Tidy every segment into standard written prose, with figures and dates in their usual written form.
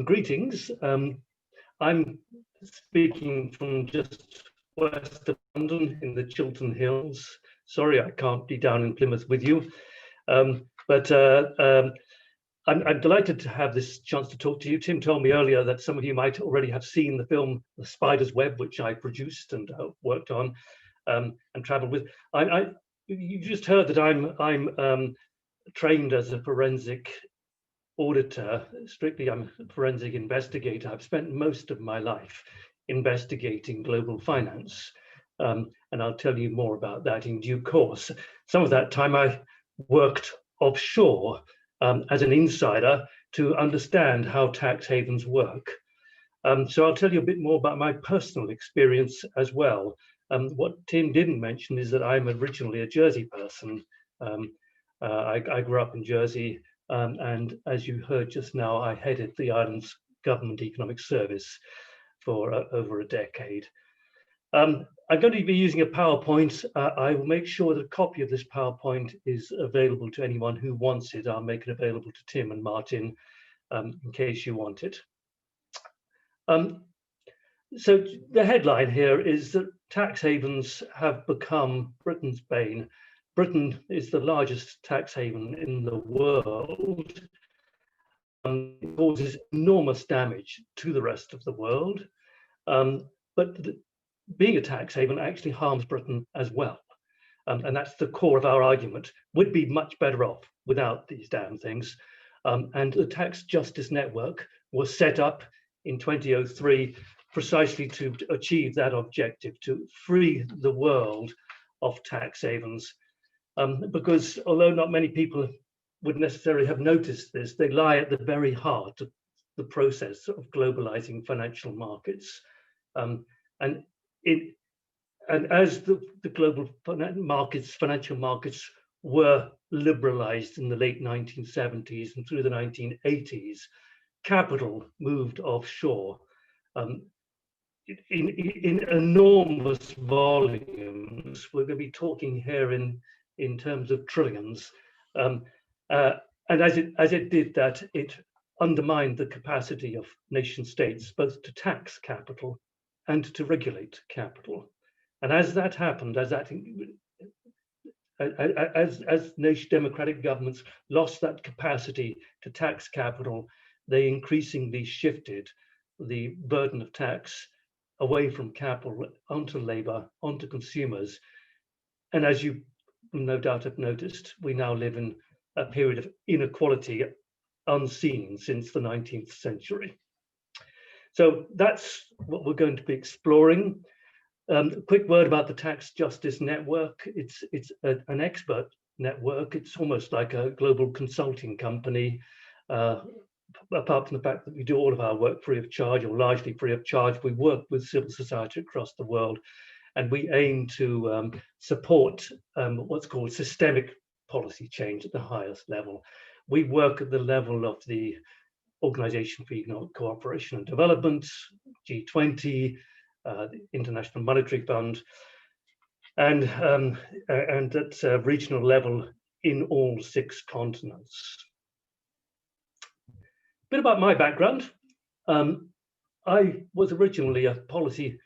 Greetings. I'm speaking from just west of London in the Chiltern Hills. Sorry, I can't be down in Plymouth with you, but I'm delighted to have this chance to talk to you. Tim told me earlier that some of you might already have seen the film The Spider's Web, which I produced and worked on and traveled with. You just heard that I'm trained as a forensic auditor. Strictly, I'm a forensic investigator. I've spent most of my life investigating global finance, and I'll tell you more about that in due course. Some of that time I worked offshore as an insider to understand how tax havens work. So I'll tell you a bit more about my personal experience as well. What Tim didn't mention is that I'm originally a Jersey person. I grew up in Jersey, and as you heard just now, I headed the island's government economic service for over a decade. I'm going to be using a PowerPoint. I will make sure that a copy of this PowerPoint is available to anyone who wants it. I'll make it available to Tim and Martin in case you want it. So the headline here is that tax havens have become Britain's bane. Britain is the largest tax haven in the world. It causes enormous damage to the rest of the world. But being a tax haven actually harms Britain as well. And that's the core of our argument. We'd be much better off without these damn things. And the Tax Justice Network was set up in 2003 precisely to achieve that objective, to free the world of tax havens. Because although not many people would necessarily have noticed this, they lie at the very heart of the process of globalizing financial markets. And as the global financial markets were liberalized in the late 1970s and through the 1980s, capital moved offshore in enormous volumes. We're going to be talking here in terms of trillions, and as it did that, it undermined the capacity of nation states both to tax capital and to regulate capital. And as that happened, as nation democratic governments lost that capacity to tax capital, they increasingly shifted the burden of tax away from capital onto labor, onto consumers. And as you no doubt have noticed, we now live in a period of inequality unseen since the 19th century. So that's what we're going to be exploring. A quick word about the Tax Justice Network. It's an expert network. It's almost like a global consulting company, apart from the fact that we do all of our work free of charge, or largely free of charge. We work with civil society across the world, and we aim to support what's called systemic policy change at the highest level. We work at the level of the Organization for Economic Cooperation and Development, G20, the International Monetary Fund, and at a regional level in all 6 continents. A bit about my background. I was originally a policy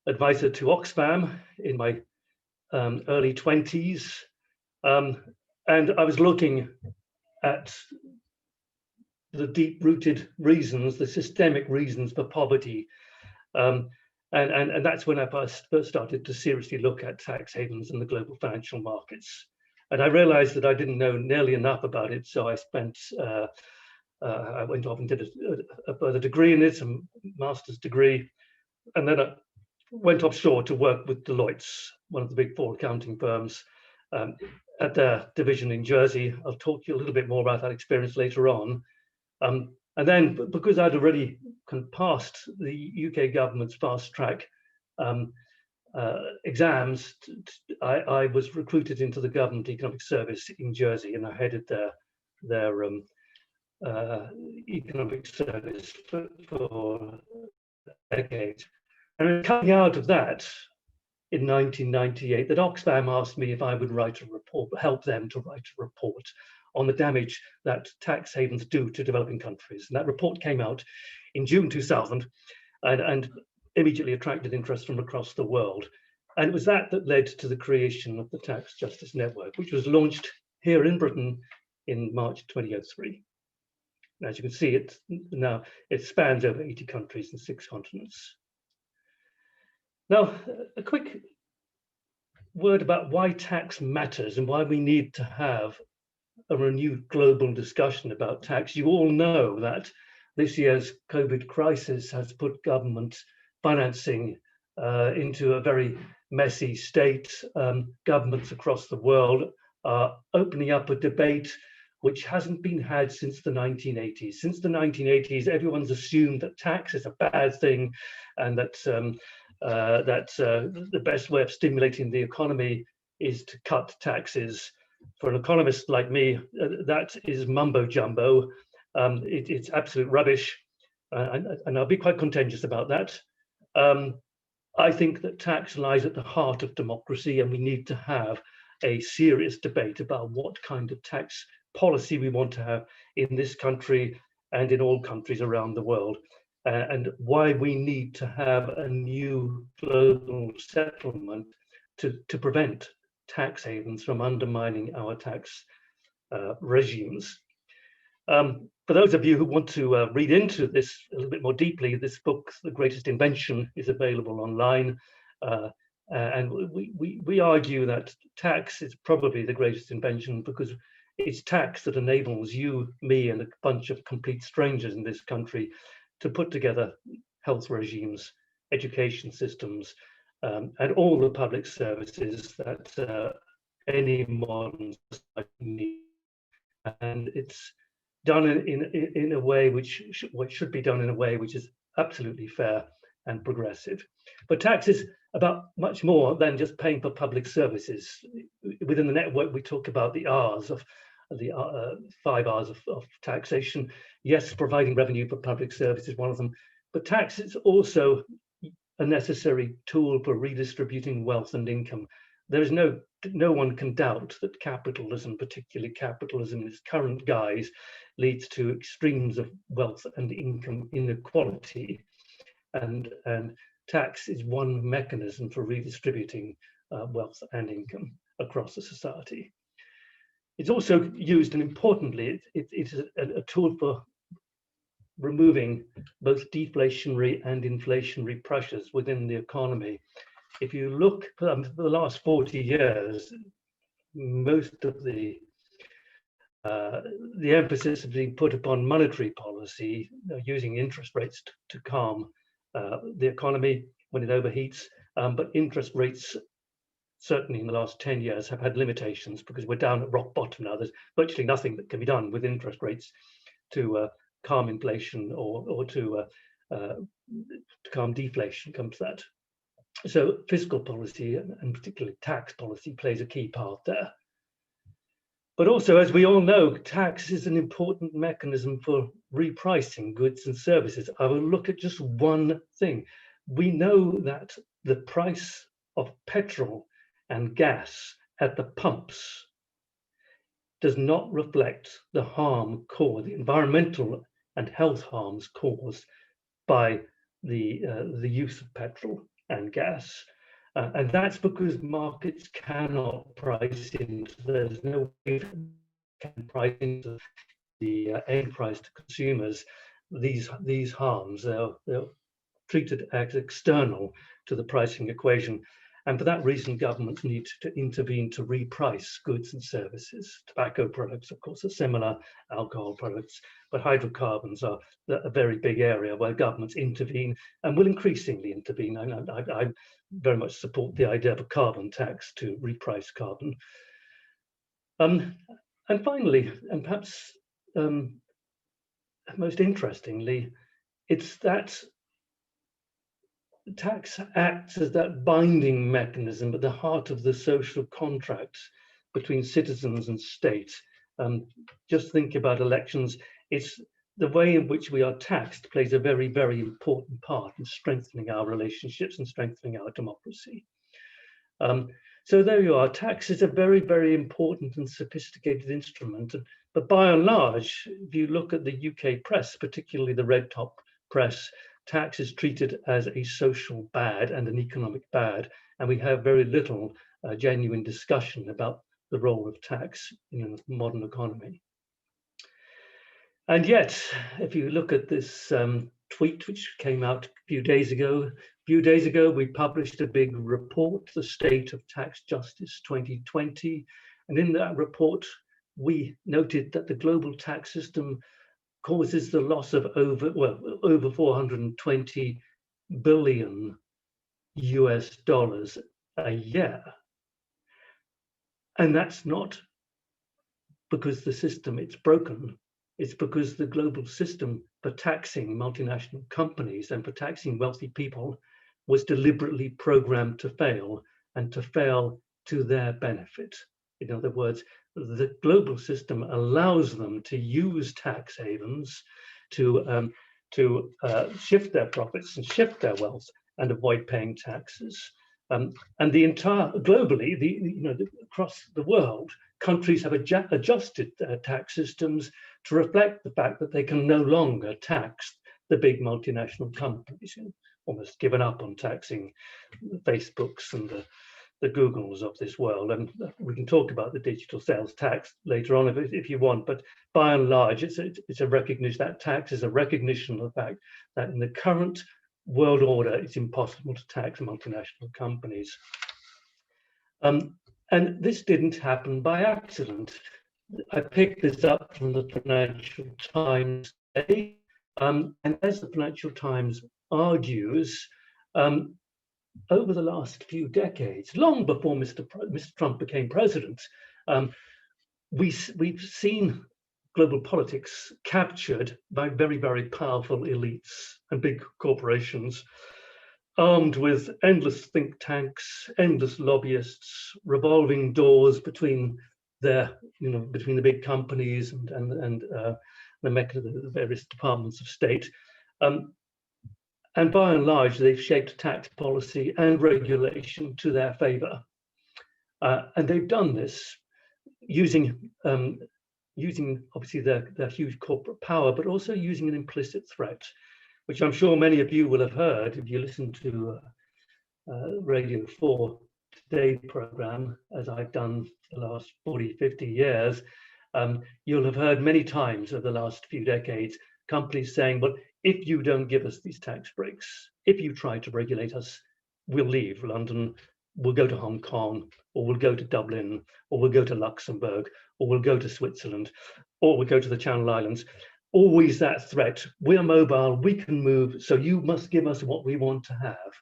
advisor to Oxfam in my early 20s, and I was looking at the deep-rooted reasons, the systemic reasons for poverty, and that's when I first started to seriously look at tax havens and the global financial markets. And I realized that I didn't know nearly enough about it, so I spent I went off and did a further degree in it, a master's degree, and then I went offshore to work with Deloitte's, one of the big 4 accounting firms, at their division in Jersey. I'll talk to you a little bit more about that experience later on. And then, because I'd already passed the UK government's fast track exams, I was recruited into the government economic service in Jersey, and I headed their economic service for decades. And coming out of that in 1998, that Oxfam asked me if I would write a report, help them to write a report on the damage that tax havens do to developing countries. And that report came out in June 2000 and immediately attracted interest from across the world. And it was that that led to the creation of the Tax Justice Network, which was launched here in Britain in March 2003. As you can see, it spans over 80 countries and 6 continents. Now, a quick word about why tax matters and why we need to have a renewed global discussion about tax. You all know that this year's COVID crisis has put government financing into a very messy state. Governments across the world are opening up a debate which hasn't been had since the 1980s. Since the 1980s, everyone's assumed that tax is a bad thing, and that the best way of stimulating the economy is to cut taxes. For an economist like me, that is mumbo jumbo. It's absolute rubbish, and I'll be quite contentious about that. I think that tax lies at the heart of democracy, and we need to have a serious debate about what kind of tax policy we want to have in this country and in all countries around the world, and why we need to have a new global settlement to prevent tax havens from undermining our tax regimes. For those of you who want to read into this a little bit more deeply, this book, The Greatest Invention, is available online. And we argue that tax is probably the greatest invention because it's tax that enables you, me, and a bunch of complete strangers in this country to put together health regimes, education systems, and all the public services that any modern society needs. And it's done in a way which should be done in a way which is absolutely fair and progressive. But tax is about much more than just paying for public services. Within the network, we talk about the R's of the 5 R's of taxation. Yes, providing revenue for public service is one of them, but tax is also a necessary tool for redistributing wealth and income. There is no one can doubt that capitalism, particularly capitalism in its current guise, leads to extremes of wealth and income inequality, and tax is one mechanism for redistributing wealth and income across a society. It's also used, and importantly, it's a tool for removing both deflationary and inflationary pressures within the economy. If you look for the last 40 years, most of the emphasis has been put upon monetary policy, using interest rates to calm the economy when it overheats. But interest rates, certainly in the last 10 years, have had limitations because we're down at rock bottom now. There's virtually nothing that can be done with interest rates to calm inflation or to calm deflation, comes to that. So fiscal policy, and particularly tax policy, plays a key part there. But also, as we all know, tax is an important mechanism for repricing goods and services. I will look at just one thing. We know that the price of petrol and gas at the pumps does not reflect the harm caused, the environmental and health harms caused by the use of petrol and gas. And that's because markets cannot price into, there's no way can price into the end price to consumers these harms. They're treated as external to the pricing equation. And for that reason, governments need to intervene to reprice goods and services. Tobacco products, of course, are similar, alcohol products, but hydrocarbons are a very big area where governments intervene and will increasingly intervene. I very much support the idea of a carbon tax to reprice carbon. And finally, and perhaps most interestingly, it's that tax acts as that binding mechanism at the heart of the social contract between citizens and state. Just think about elections. It's the way in which we are taxed plays a very, very important part in strengthening our relationships and strengthening our democracy. So there you are. Tax is a very, very important and sophisticated instrument, But by and large, if you look at the UK press, particularly the red top press, tax is treated as a social bad and an economic bad, and we have very little genuine discussion about the role of tax in a modern economy. And yet, if you look at this tweet which came out a few days ago, we published a big report, The State of Tax Justice 2020. And in that report, we noted that the global tax system causes the loss of over 420 billion US dollars a year. And that's not because the system it's broken. It's because the global system for taxing multinational companies and for taxing wealthy people was deliberately programmed to fail, and to fail to their benefit. In other words, the global system allows them to use tax havens to shift their profits and shift their wealth and avoid paying taxes. And the entire globally, across the world, countries have adjusted their tax systems to reflect the fact that they can no longer tax the big multinational companies. Almost given up on taxing the Facebooks and the Googles of this world. And we can talk about the digital sales tax later on if you want, but by and large, it's a recognition, that tax is a recognition of the fact that in the current world order, it's impossible to tax multinational companies. And this didn't happen by accident. I picked this up from the Financial Times today, and as the Financial Times argues, over the last few decades, long before Mr. Trump became president, we've seen global politics captured by very, very powerful elites and big corporations, armed with endless think tanks, endless lobbyists, revolving doors between between the big companies and the various departments of state. And by and large, they've shaped tax policy and regulation to their favor. And they've done this using obviously their huge corporate power, but also using an implicit threat, which I'm sure many of you will have heard if you listen to Radio 4 Today program, as I've done for the last 40, 50 years. You'll have heard many times over the last few decades, companies saying, but if you don't give us these tax breaks, if you try to regulate us, we'll leave London, we'll go to Hong Kong, or we'll go to Dublin, or we'll go to Luxembourg, or we'll go to Switzerland, or we'll go to the Channel Islands. Always that threat. We're mobile, we can move, so you must give us what we want to have.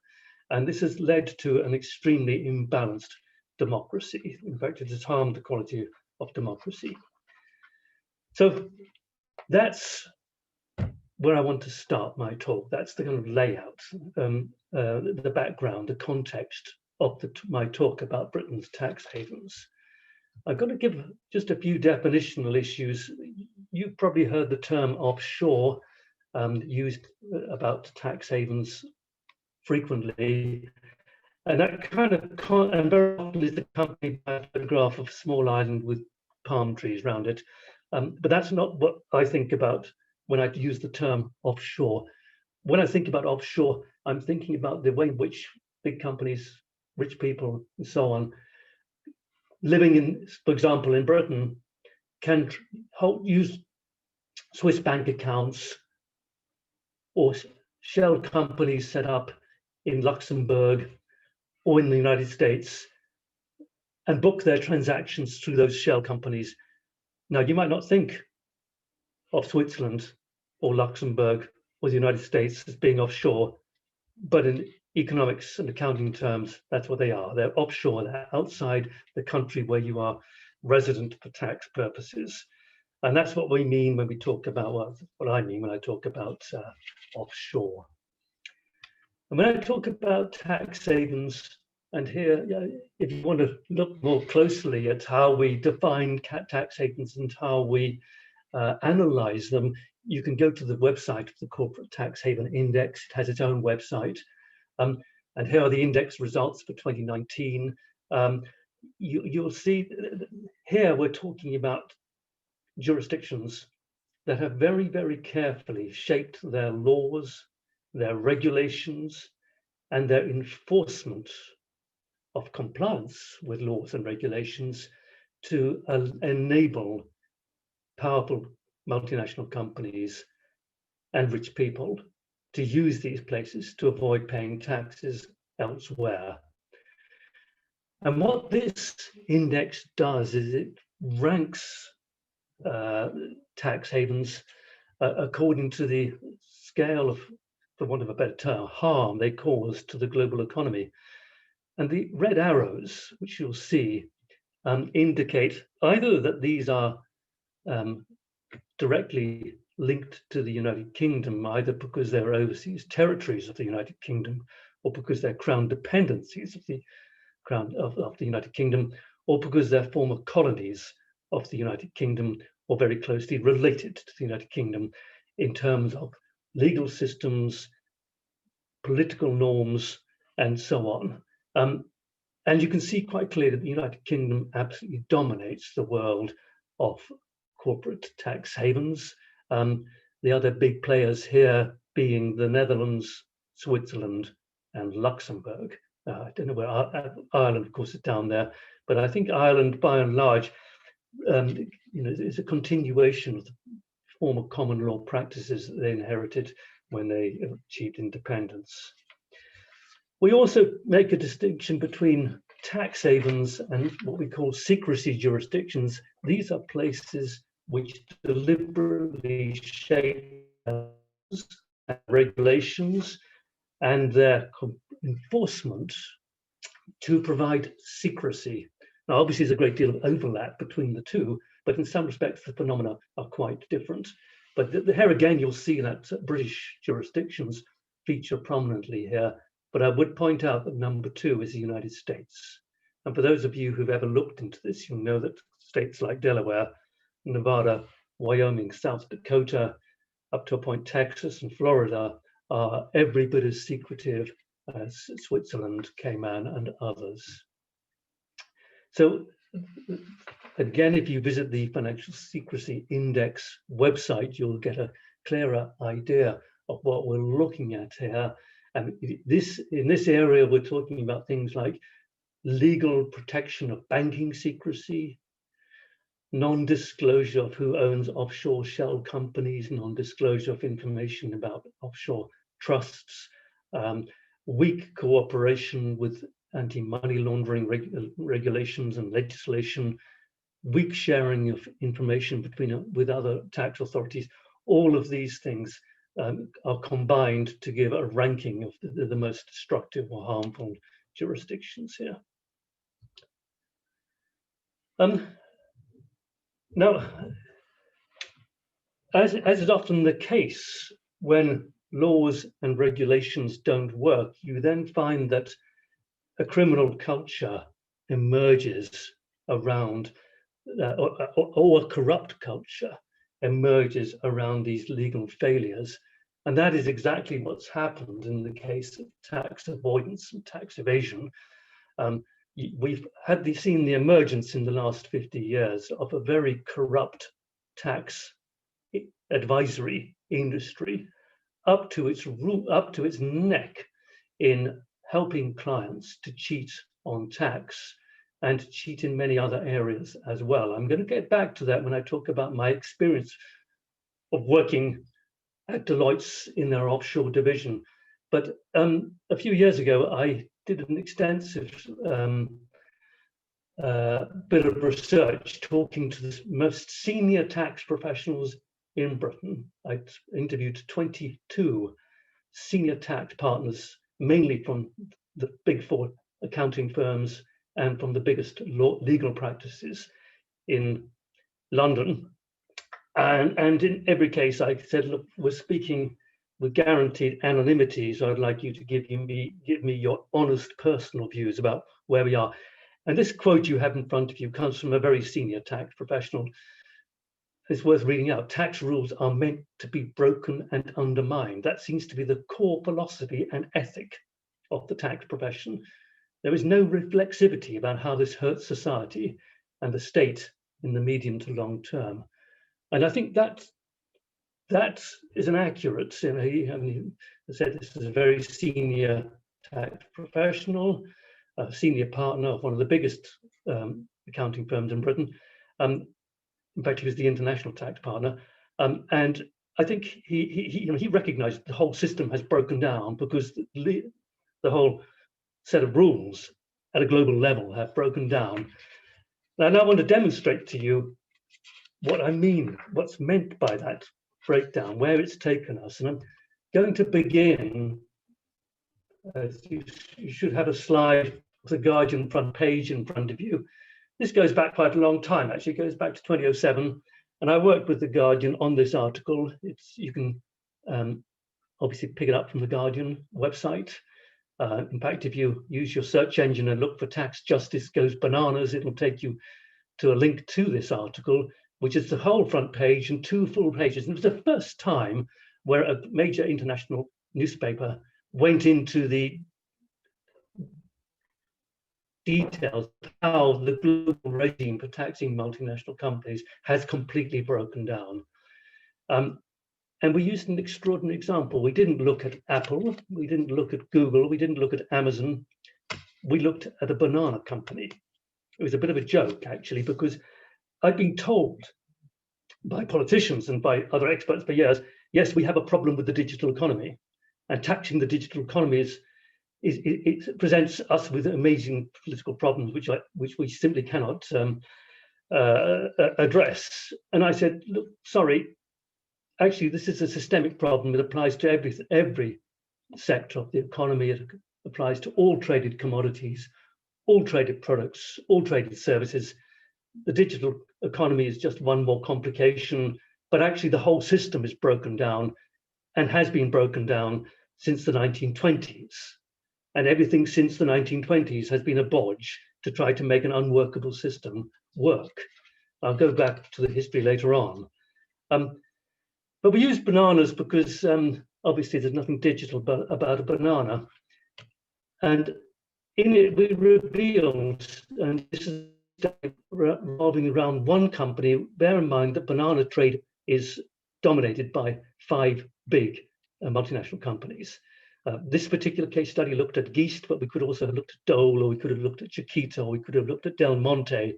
And this has led to an extremely imbalanced democracy. In fact, it has harmed the quality of democracy. So that's where I want to start my talk. That's the kind of layout, the background, the context of my talk about Britain's tax havens. I've got to give just a few definitional issues. You've probably heard the term offshore used about tax havens frequently, and that kind of and very often is accompanied by a photograph of a small island with palm trees around it. But that's not what I think about when I use the term offshore. When I think about offshore, I'm thinking about the way in which big companies, rich people, and so on, living in, for example, in Britain, can use Swiss bank accounts or shell companies set up in Luxembourg or in the United States and book their transactions through those shell companies. Now, you might not think of Switzerland or Luxembourg or the United States as being offshore, but in economics and accounting terms, that's what they are. They're offshore, they're outside the country where you are resident for tax purposes. And that's what we mean when we talk about, well, what I mean when I talk about offshore. And when I talk about tax havens, and here, if you want to look more closely at how we define tax havens and how we analyze them, you can go to the website of the Corporate Tax Haven Index. It has its own website. And here are the index results for 2019. You'll see here we're talking about jurisdictions that have very, very carefully shaped their laws, their regulations, and their enforcement of compliance with laws and regulations to enable powerful multinational companies and rich people to use these places to avoid paying taxes elsewhere. And what this index does is it ranks tax havens according to the scale of, for want of a better term, harm they cause to the global economy. And the red arrows, which you'll see, indicate either that these are directly linked to the United Kingdom, either because they're overseas territories of the United Kingdom, or because they're crown dependencies of the crown of the United Kingdom, or because they're former colonies of the United Kingdom, or very closely related to the United Kingdom in terms of legal systems, political norms, and so on. And you can see quite clearly that the United Kingdom absolutely dominates the world of corporate tax havens. The other big players here being the Netherlands, Switzerland, and Luxembourg. I don't know where Ireland, of course, is down there, but I think Ireland, by and large, is a continuation of the former common law practices that they inherited when they achieved independence. We also make a distinction between tax havens and what we call secrecy jurisdictions. These are places which deliberately shape regulations and their enforcement to provide secrecy. Now, obviously, there's a great deal of overlap between the two, but in some respects, the phenomena are quite different. But here again, you'll see that British jurisdictions feature prominently here. But I would point out that number 2 is the United States. And for those of you who've ever looked into this, you'll know that states like Delaware, Nevada, Wyoming, South Dakota, up to a point Texas and Florida are every bit as secretive as Switzerland, Cayman, and others. So again, if you visit the Financial Secrecy Index website, you'll get a clearer idea of what we're looking at here. And in this area, we're talking about things like legal protection of banking secrecy, non-disclosure of who owns offshore shell companies, non-disclosure of information about offshore trusts, weak cooperation with anti-money laundering regulations and legislation, weak sharing of information with other tax authorities. All of these things are combined to give a ranking of the most destructive or harmful jurisdictions here. Now, as is often the case when laws and regulations don't work, you then find that a criminal culture emerges around, or a corrupt culture emerges around these legal failures. And that is exactly what's happened in the case of tax avoidance and tax evasion. We've seen the emergence in the last 50 years of a very corrupt tax advisory industry up to its neck in helping clients to cheat on tax and to cheat in many other areas as well. I'm going to get back to that when I talk about my experience of working at Deloitte's in their offshore division. But a few years ago, I did an extensive bit of research talking to the most senior tax professionals in Britain. I interviewed 22 senior tax partners, mainly from the big 4 accounting firms and from the biggest legal practices in London. And in every case, I said, look, we're speaking with guaranteed anonymity, so I'd like you to give me your honest personal views about where we are. And this quote you have in front of you comes from a very senior tax professional. It's worth reading out. Tax rules are meant to be broken and undermined. That seems to be the core philosophy and ethic of the tax profession. There is no reflexivity about how this hurts society and the state in the medium to long term. And I think that is an accurate, I mean, he said this is a very senior tax professional, a senior partner of one of the biggest accounting firms in Britain. In fact, he was the international tax partner. And I think he recognized the whole system has broken down because the whole set of rules at a global level have broken down. And I want to demonstrate to you what I mean, what's meant by that breakdown, where it's taken us. And I'm going to begin, you should have a slide with the Guardian front page in front of you. This goes back quite a long time, actually. It goes back to 2007. And I worked with the Guardian on this article. You can obviously pick it up from the Guardian website. In fact, if you use your search engine and look for tax justice goes bananas, it'll take you to a link to this article, which is the whole front page and 2 full pages. And it was the first time where a major international newspaper went into the details of how the global regime for taxing multinational companies has completely broken down. And we used an extraordinary example. We didn't look at Apple, we didn't look at Google, we didn't look at Amazon. We looked at a banana company. It was a bit of a joke, actually, because I've been told by politicians and by other experts for years, yes, we have a problem with the digital economy, and taxing the digital economy it presents us with amazing political problems, which we simply cannot address. And I said, look, sorry, actually, this is a systemic problem. It applies to every sector of the economy. It applies to all traded commodities, all traded products, all traded services. The digital economy is just one more complication, but actually the whole system is broken down and has been broken down since the 1920s. And everything since the 1920s has been a bodge to try to make an unworkable system work. I'll go back to the history later on. But we use bananas because obviously there's nothing digital about a banana. And in it, we revealed, and this is revolving around one company. Bear in mind that banana trade is dominated by 5 big multinational companies. This particular case study looked at Geest, but we could also have looked at Dole, or we could have looked at Chiquita, or we could have looked at Del Monte.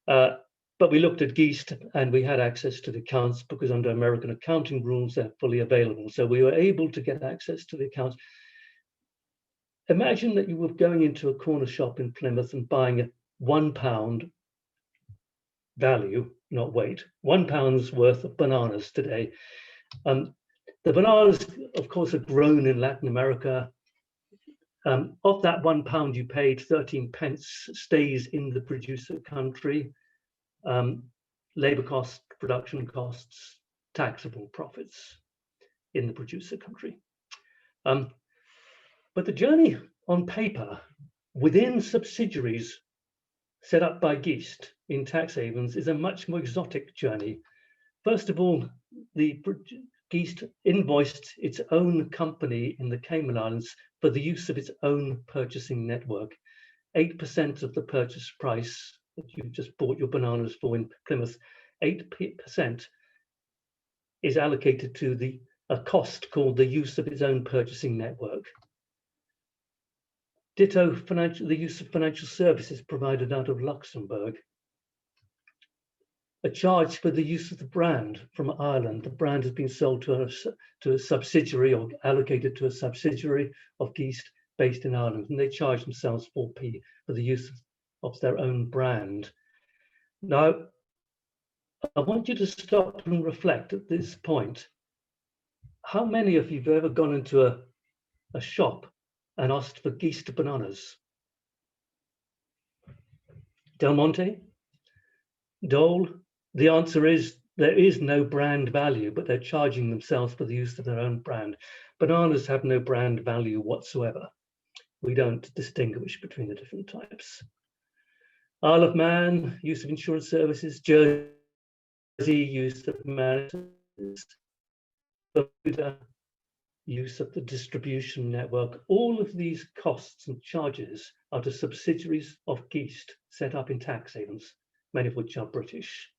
But we looked at Geest and we had access to the accounts because under American accounting rules, they're fully available. So we were able to get access to the accounts. Imagine that you were going into a corner shop in Plymouth and buying a £1 value, not weight, £1 worth of bananas today. The bananas, of course, are grown in Latin America. Of that £1 you paid, 13 pence stays in the producer country. Labor costs, production costs, taxable profits in the producer country. But the journey on paper within subsidiaries set up by Geest in tax havens is a much more exotic journey. First of all, the Geest invoiced its own company in the Cayman Islands for the use of its own purchasing network. 8% of the purchase price that you've just bought your bananas for in Plymouth, 8% is allocated to a cost called the use of its own purchasing network. Ditto the use of financial services provided out of Luxembourg. A charge for the use of the brand from Ireland. The brand has been sold to a subsidiary or allocated to a subsidiary of Geest based in Ireland, and they charge themselves 4p for the use of their own brand. Now, I want you to stop and reflect at this point. How many of you have ever gone into a shop and asked for Geest bananas? Del Monte? Dole? The answer is there is no brand value, but they're charging themselves for the use of their own brand. Bananas have no brand value whatsoever. We don't distinguish between the different types. Isle of Man, use of insurance services. Jersey, use of managers. Bermuda, use of the distribution network. All of these costs and charges are to subsidiaries of Geest set up in tax havens, many of which are British.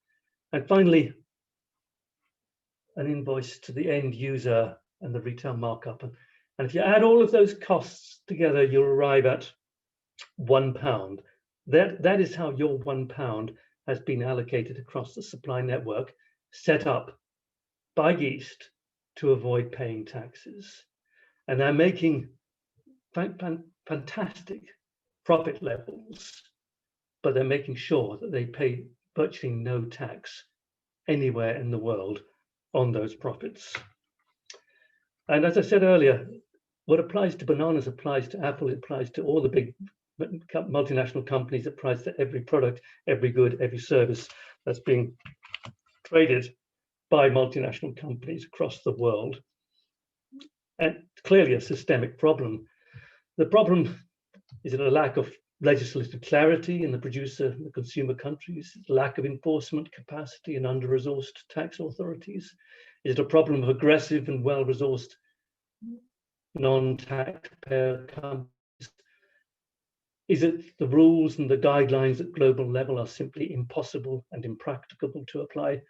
And finally, an invoice to the end user and the retail markup. And if you add all of those costs together, you'll arrive at £1. That is how your £1 has been allocated across the supply network, set up by Geest to avoid paying taxes. And they're making fantastic profit levels, but they're making sure that they pay virtually no tax anywhere in the world on those profits. And as I said earlier, what applies to bananas applies to Apple, it applies to all the big multinational companies, it applies to every product, every good, every service that's being traded by multinational companies across the world. And clearly a systemic problem. The problem is a lack of legislative clarity in the producer and the consumer countries, lack of enforcement capacity and under-resourced tax authorities. Is it a problem of aggressive and well-resourced non-taxpayer companies? Is it the rules and the guidelines at global level are simply impossible and impracticable to apply?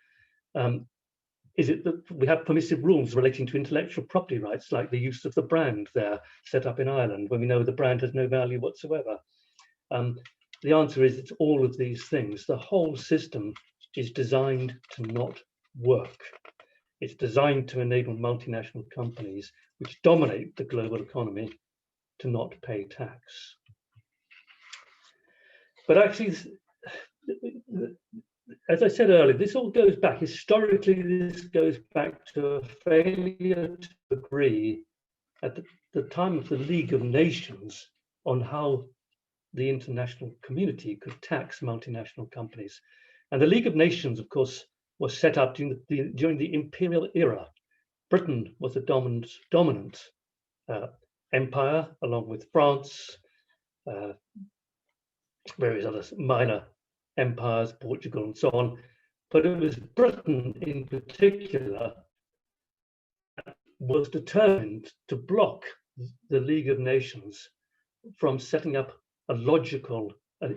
Is it that we have permissive rules relating to intellectual property rights, like the use of the brand there set up in Ireland, when we know the brand has no value whatsoever? The answer is it's all of these things. The whole system is designed to not work. It's designed to enable multinational companies which dominate the global economy to not pay tax. But actually, as I said earlier, this all goes back, historically, this goes back to a failure to agree at the time of the League of Nations on how the international community could tax multinational companies. And the League of Nations, of course, was set up during the imperial era. Britain was a dominant empire, along with France, various other minor empires, Portugal and so on. But it was Britain in particular was determined to block the League of Nations from setting up a logical,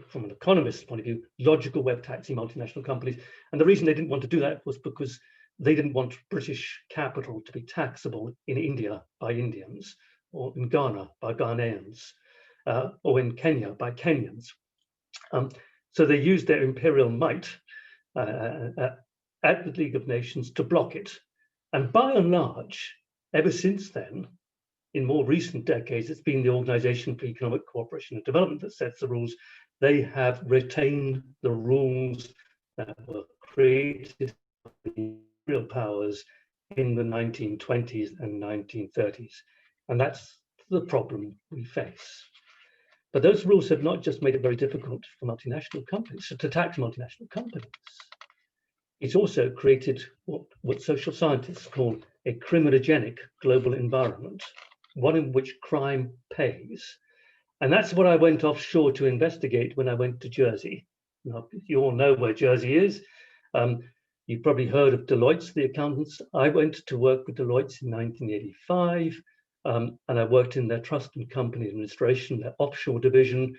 from an economist's point of view, logical way of taxing multinational companies. And the reason they didn't want to do that was because they didn't want British capital to be taxable in India by Indians, or in Ghana by Ghanaians, or in Kenya by Kenyans. So they used their imperial might at the League of Nations to block it. And by and large, ever since then, in more recent decades, it's been the Organization for Economic Cooperation and Development that sets the rules. They have retained the rules that were created by the imperial powers in the 1920s and 1930s. And that's the problem we face. But those rules have not just made it very difficult for multinational companies to tax multinational companies. It's also created what social scientists call a criminogenic global environment, one in which crime pays. And that's what I went offshore to investigate when I went to Jersey. Now, you all know where Jersey is. You've probably heard of Deloitte, the accountants. I went to work with Deloitte in 1985, and I worked in their trust and company administration, their offshore division.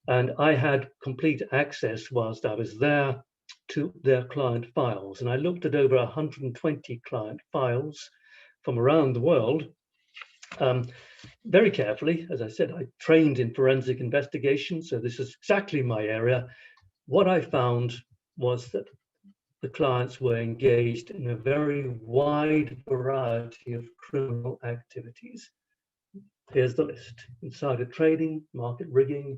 And I had complete access whilst I was there to their client files. And I looked at over 120 client files from around the world, very carefully. As I said, I trained in forensic investigation, so this is exactly my area. What I found was that the clients were engaged in a very wide variety of criminal activities. Here's the list: insider trading, market rigging,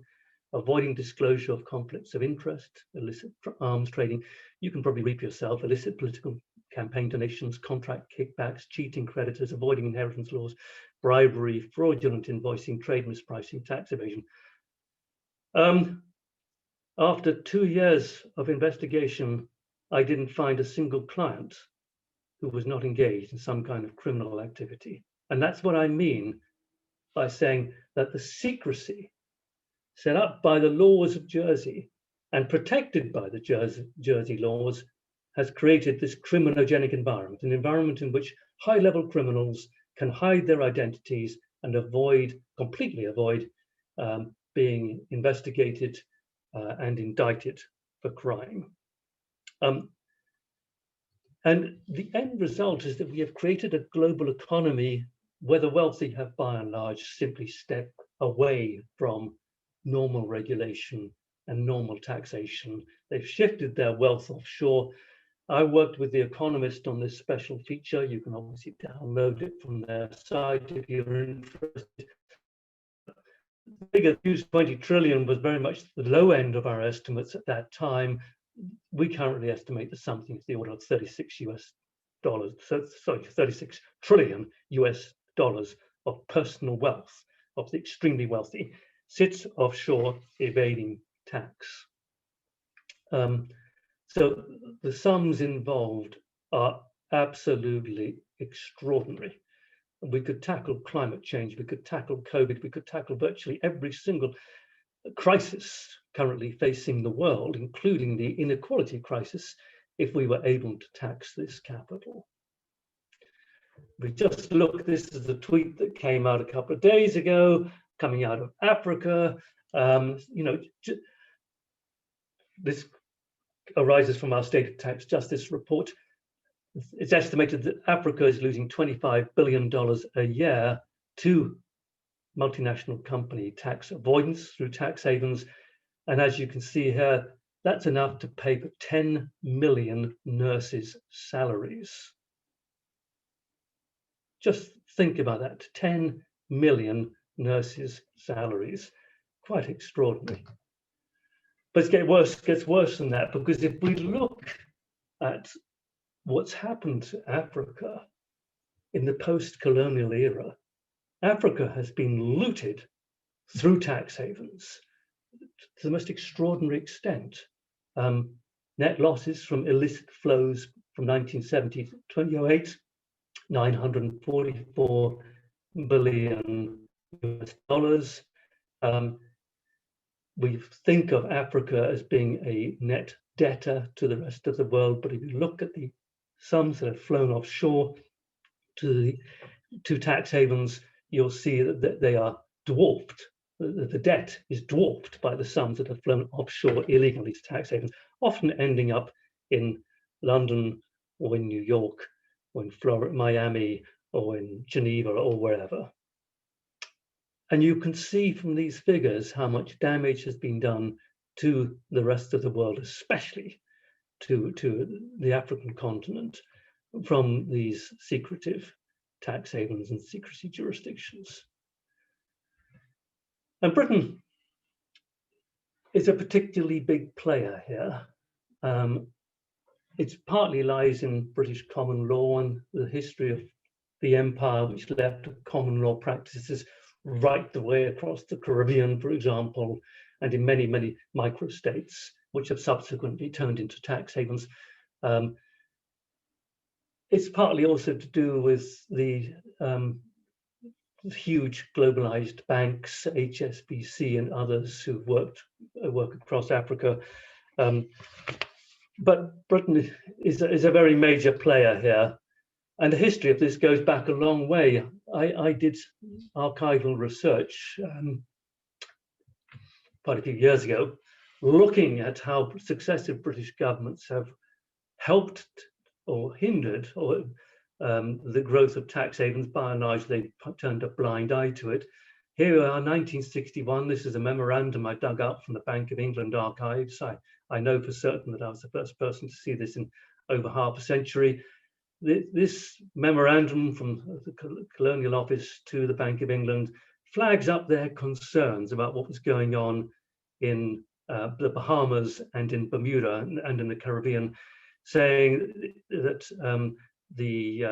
avoiding disclosure of conflicts of interest, illicit arms trading. You can probably read for yourself: illicit political campaign donations, contract kickbacks, cheating creditors, avoiding inheritance laws, bribery, fraudulent invoicing, trade mispricing, tax evasion. After 2 years of investigation, I didn't find a single client who was not engaged in some kind of criminal activity. And that's what I mean by saying that the secrecy set up by the laws of Jersey and protected by the Jersey laws has created this criminogenic environment, an environment in which high-level criminals can hide their identities and completely avoid being investigated and indicted for crime. And the end result is that we have created a global economy where the wealthy have by and large simply stepped away from normal regulation and normal taxation. They've shifted their wealth offshore. I worked with The Economist on this special feature. You can obviously download it from their site if you're interested. The figure 20 trillion was very much the low end of our estimates at that time. We currently estimate that something of the order of 36 trillion US dollars of personal wealth of the extremely wealthy sits offshore evading tax. So the sums involved are absolutely extraordinary. We could tackle climate change, we could tackle COVID, we could tackle virtually every single crisis currently facing the world, including the inequality crisis, if we were able to tax this capital. We just look, this is a tweet that came out a couple of days ago, coming out of Africa. This arises from our State of Tax Justice report. It's estimated that Africa is losing $25 billion a year to multinational company tax avoidance through tax havens. And as you can see here, that's enough to pay for 10 million nurses' salaries. Just think about that, 10 million nurses' salaries. Quite extraordinary. But it gets worse than that, because if we look at what's happened to Africa in the post-colonial era, Africa has been looted through tax havens to the most extraordinary extent. Net losses from illicit flows from 1970 to 2008, $944 billion US. We think of Africa as being a net debtor to the rest of the world, but if you look at the sums that have flown offshore to tax havens, you'll see that they are dwarfed. The debt is dwarfed by the sums that have flown offshore illegally to tax havens, often ending up in London or in New York or in Florida, Miami or in Geneva or wherever. And you can see from these figures how much damage has been done to the rest of the world, especially to the African continent, from these secretive tax havens and secrecy jurisdictions. And Britain is a particularly big player here. It partly lies in British common law and the history of the empire, which left common law practices right the way across the Caribbean, for example, and in many, many microstates, which have subsequently turned into tax havens. It's partly also to do with the huge globalized banks, HSBC and others who work across Africa. But Britain is a very major player here. And the history of this goes back a long way. I did archival research quite a few years ago, looking at how successive British governments have helped or hindered or the growth of tax havens. By and large, they turned a blind eye to it. Here we are, 1961. This is a memorandum I dug up from the Bank of England archives. I know for certain that I was the first person to see this in over half a century. This memorandum from the Colonial Office to the Bank of England flags up their concerns about what was going on in the Bahamas and in Bermuda and in the Caribbean, saying that the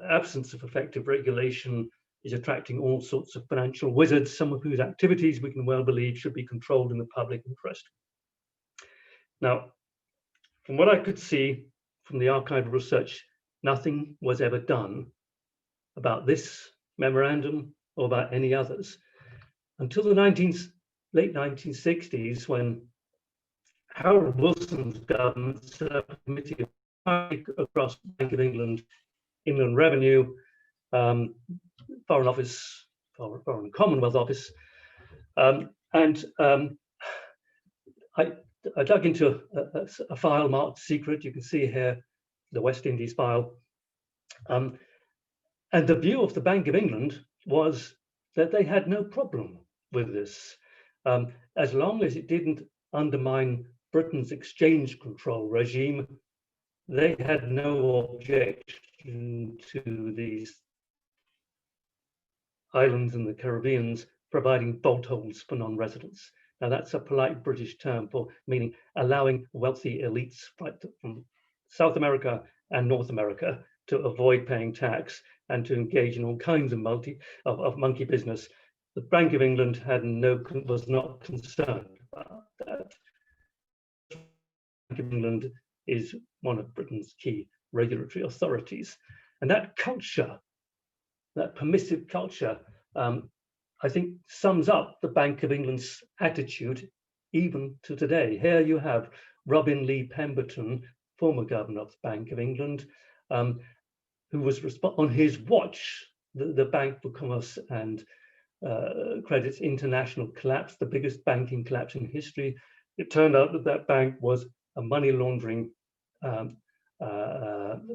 absence of effective regulation is attracting all sorts of financial wizards, some of whose activities we can well believe should be controlled in the public interest. Now, from what I could see from the archival research, nothing was ever done about this memorandum or about any others until the late 1960s, when Harold Wilson's government set up a committee across Bank of England, Inland Revenue, Foreign Office, Foreign Commonwealth Office, and I dug into a file marked secret. You can see here the West Indies file. And the view of the Bank of England was that they had no problem with this, as long as it didn't undermine Britain's exchange control regime. They had no objection to these islands in the Caribbean providing bolt holes for non-residents. Now that's a polite British term for meaning allowing wealthy elites right from South America and North America to avoid paying tax and to engage in all kinds of monkey business. The Bank of England was not concerned about that. The Bank of England is one of Britain's key regulatory authorities. And that culture, that permissive culture, I think sums up the Bank of England's attitude even to today. Here you have Robin Lee Pemberton, former governor of the Bank of England, who was on his watch, the Bank for Commerce and Credit's international collapse, the biggest banking collapse in history. It turned out that that bank was a money laundering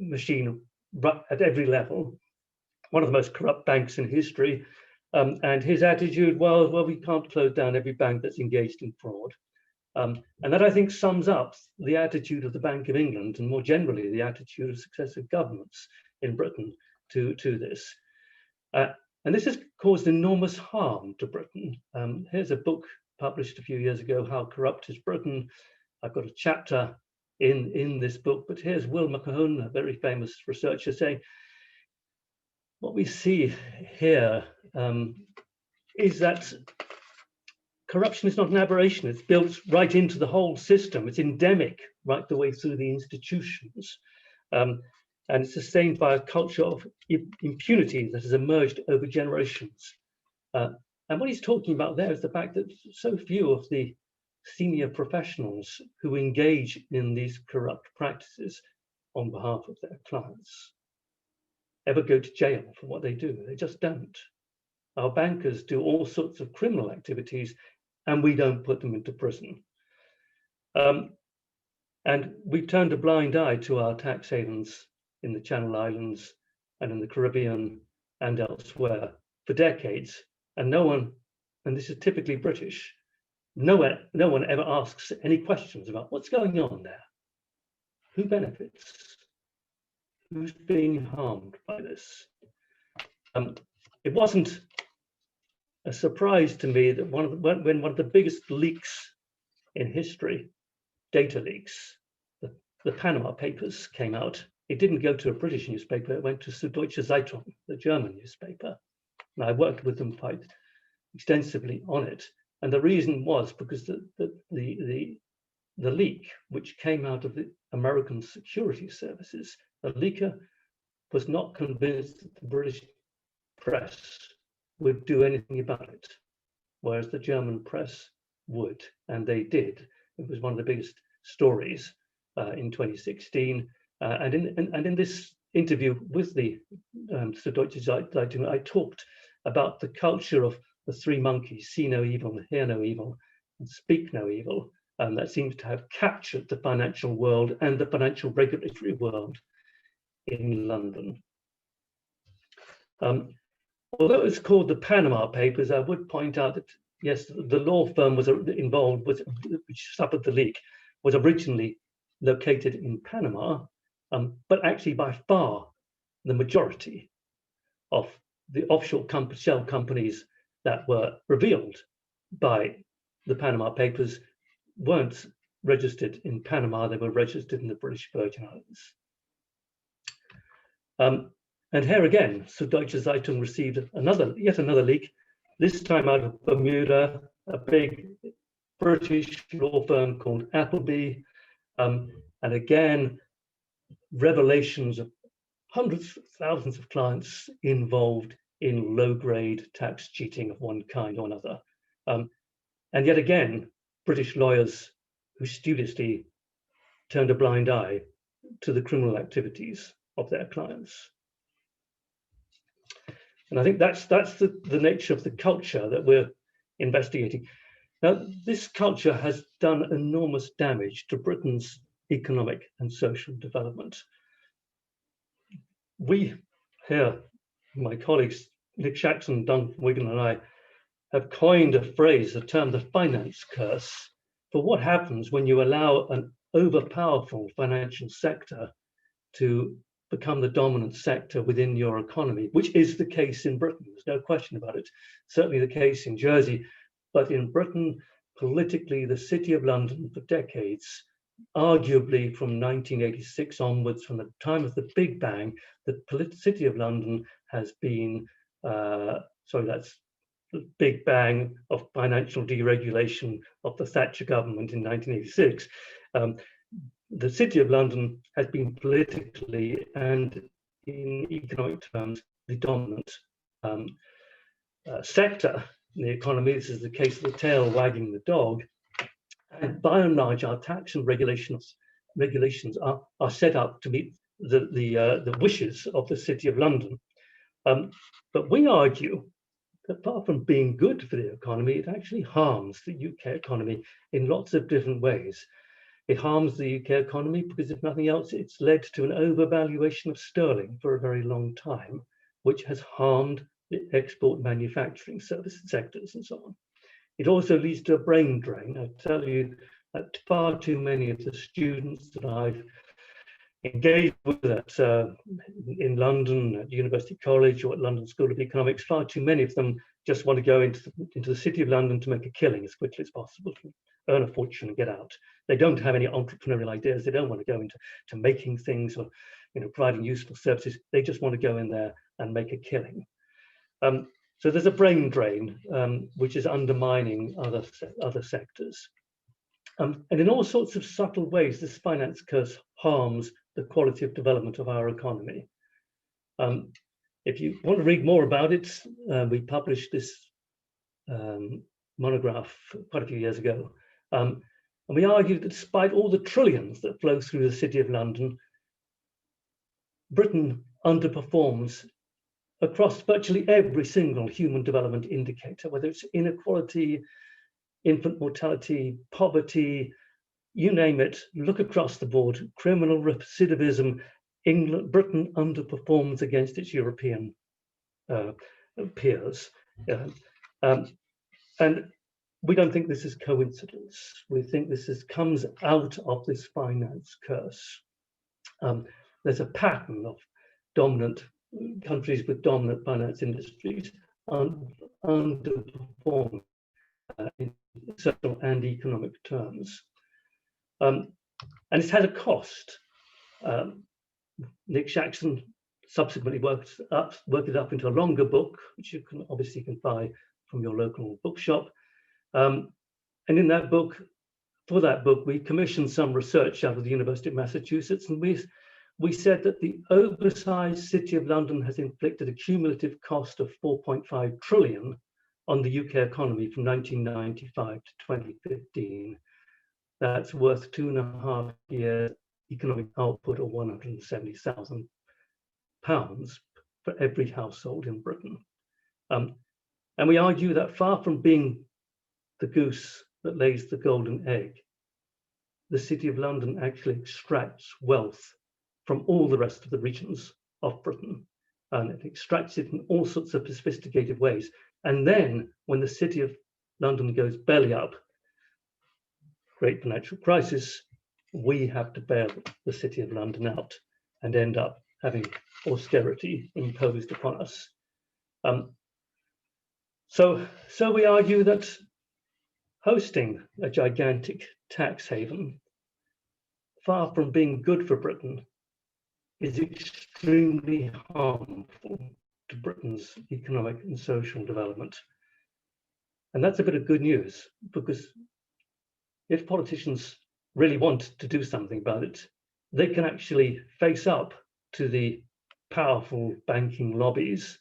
machine at every level, one of the most corrupt banks in history. And his attitude was, well, we can't close down every bank that's engaged in fraud. And that, I think, sums up the attitude of the Bank of England and more generally the attitude of successive governments in Britain to this. And this has caused enormous harm to Britain. Here's a book published a few years ago, How Corrupt is Britain? I've got a chapter in this book, but here's Will McMahon, a very famous researcher, saying, what we see here is that corruption is not an aberration. It's built right into the whole system. It's endemic right the way through the institutions. And it's sustained by a culture of impunity that has emerged over generations. And what he's talking about there is the fact that so few of the senior professionals who engage in these corrupt practices on behalf of their clients ever go to jail for what they do. They just don't. Our bankers do all sorts of criminal activities and we don't put them into prison. And we've turned a blind eye to our tax havens in the Channel Islands and in the Caribbean and elsewhere for decades. And no one, and this is typically British, no one ever asks any questions about what's going on there. Who benefits? Who's being harmed by this? It wasn't a surprise to me that when one of the biggest leaks in history, data leaks, the Panama Papers came out, it didn't go to a British newspaper, it went to Süddeutsche Zeitung, the German newspaper. And I worked with them quite extensively on it. And the reason was because the leak, which came out of the American security services, the leaker was not convinced that the British press would do anything about it, whereas the German press would, and they did. It was one of the biggest stories in 2016. And in this interview with the Süddeutsche Zeitung, I talked about the culture of the three monkeys: see no evil, hear no evil, and speak no evil. That seems to have captured the financial world and the financial regulatory world in London. Although it's called the Panama Papers, I would point out that, yes, the law firm was involved, which suffered the leak, was originally located in Panama, but actually by far the majority of the offshore shell companies that were revealed by the Panama Papers weren't registered in Panama, they were registered in the British Virgin Islands. And here again, Süddeutsche Zeitung received yet another leak, this time out of Bermuda, a big British law firm called Appleby. And again, revelations of hundreds of thousands of clients involved in low-grade tax cheating of one kind or another. And yet again, British lawyers who studiously turned a blind eye to the criminal activities of their clients. And I think that's the nature of the culture that we're investigating. Now, this culture has done enormous damage to Britain's economic and social development. We here, my colleagues, Nick Shaxson, Duncan Wigan, and I, have coined a phrase, a term, the finance curse, for what happens when you allow an overpowerful financial sector to become the dominant sector within your economy, which is the case in Britain. There's no question about it. Certainly the case in Jersey, but in Britain, politically, the City of London for decades, arguably from 1986 onwards, from the time of the Big Bang, the City of London has been, that's the Big Bang of financial deregulation of the Thatcher government in 1986. The City of London has been politically and in economic terms the dominant sector in the economy. This is the case of the tail wagging the dog. And by and large, our tax and regulations are set up to meet the wishes of the City of London. But we argue that apart from being good for the economy, it actually harms the UK economy in lots of different ways. It harms the UK economy because, if nothing else, it's led to an overvaluation of sterling for a very long time, which has harmed the export manufacturing services sectors and so on. It also leads to a brain drain. I tell you that far too many of the students that I've engaged with in London, at University College or at London School of Economics, far too many of them just want to go into the City of London to make a killing as quickly as possible, to earn a fortune and get out. They don't have any entrepreneurial ideas. They don't want to go into making things or providing useful services. They just want to go in there and make a killing. So there's a brain drain, which is undermining other sectors. And in all sorts of subtle ways, this finance curse harms the quality of development of our economy. If you want to read more about it, we published this monograph quite a few years ago. And we argued that despite all the trillions that flow through the City of London, Britain underperforms across virtually every single human development indicator, whether it's inequality, infant mortality, poverty, you name it. Look across the board. Criminal recidivism. Britain underperforms against its European peers, and we don't think this is coincidence. We think this comes out of this finance curse. There's a pattern of dominant countries with dominant finance industries underperform in social and economic terms. And it's had a cost. Nick Shaxson subsequently worked it up into a longer book, which you can obviously buy from your local bookshop. And in that book, we commissioned some research out of the University of Massachusetts, and we said that the oversized City of London has inflicted a cumulative cost of 4.5 trillion on the UK economy from 1995 to 2015. That's worth 2.5 years economic output of £170,000 for every household in Britain. And we argue that far from being the goose that lays the golden egg, the City of London actually extracts wealth from all the rest of the regions of Britain, and it extracts it in all sorts of sophisticated ways. And then when the City of London goes belly up, great financial crisis, we have to bail the City of London out and end up having austerity imposed upon us. So we argue that hosting a gigantic tax haven, far from being good for Britain, is extremely harmful to Britain's economic and social development. And that's a bit of good news, because if politicians really want to do something about it, they can actually face up to the powerful banking lobbies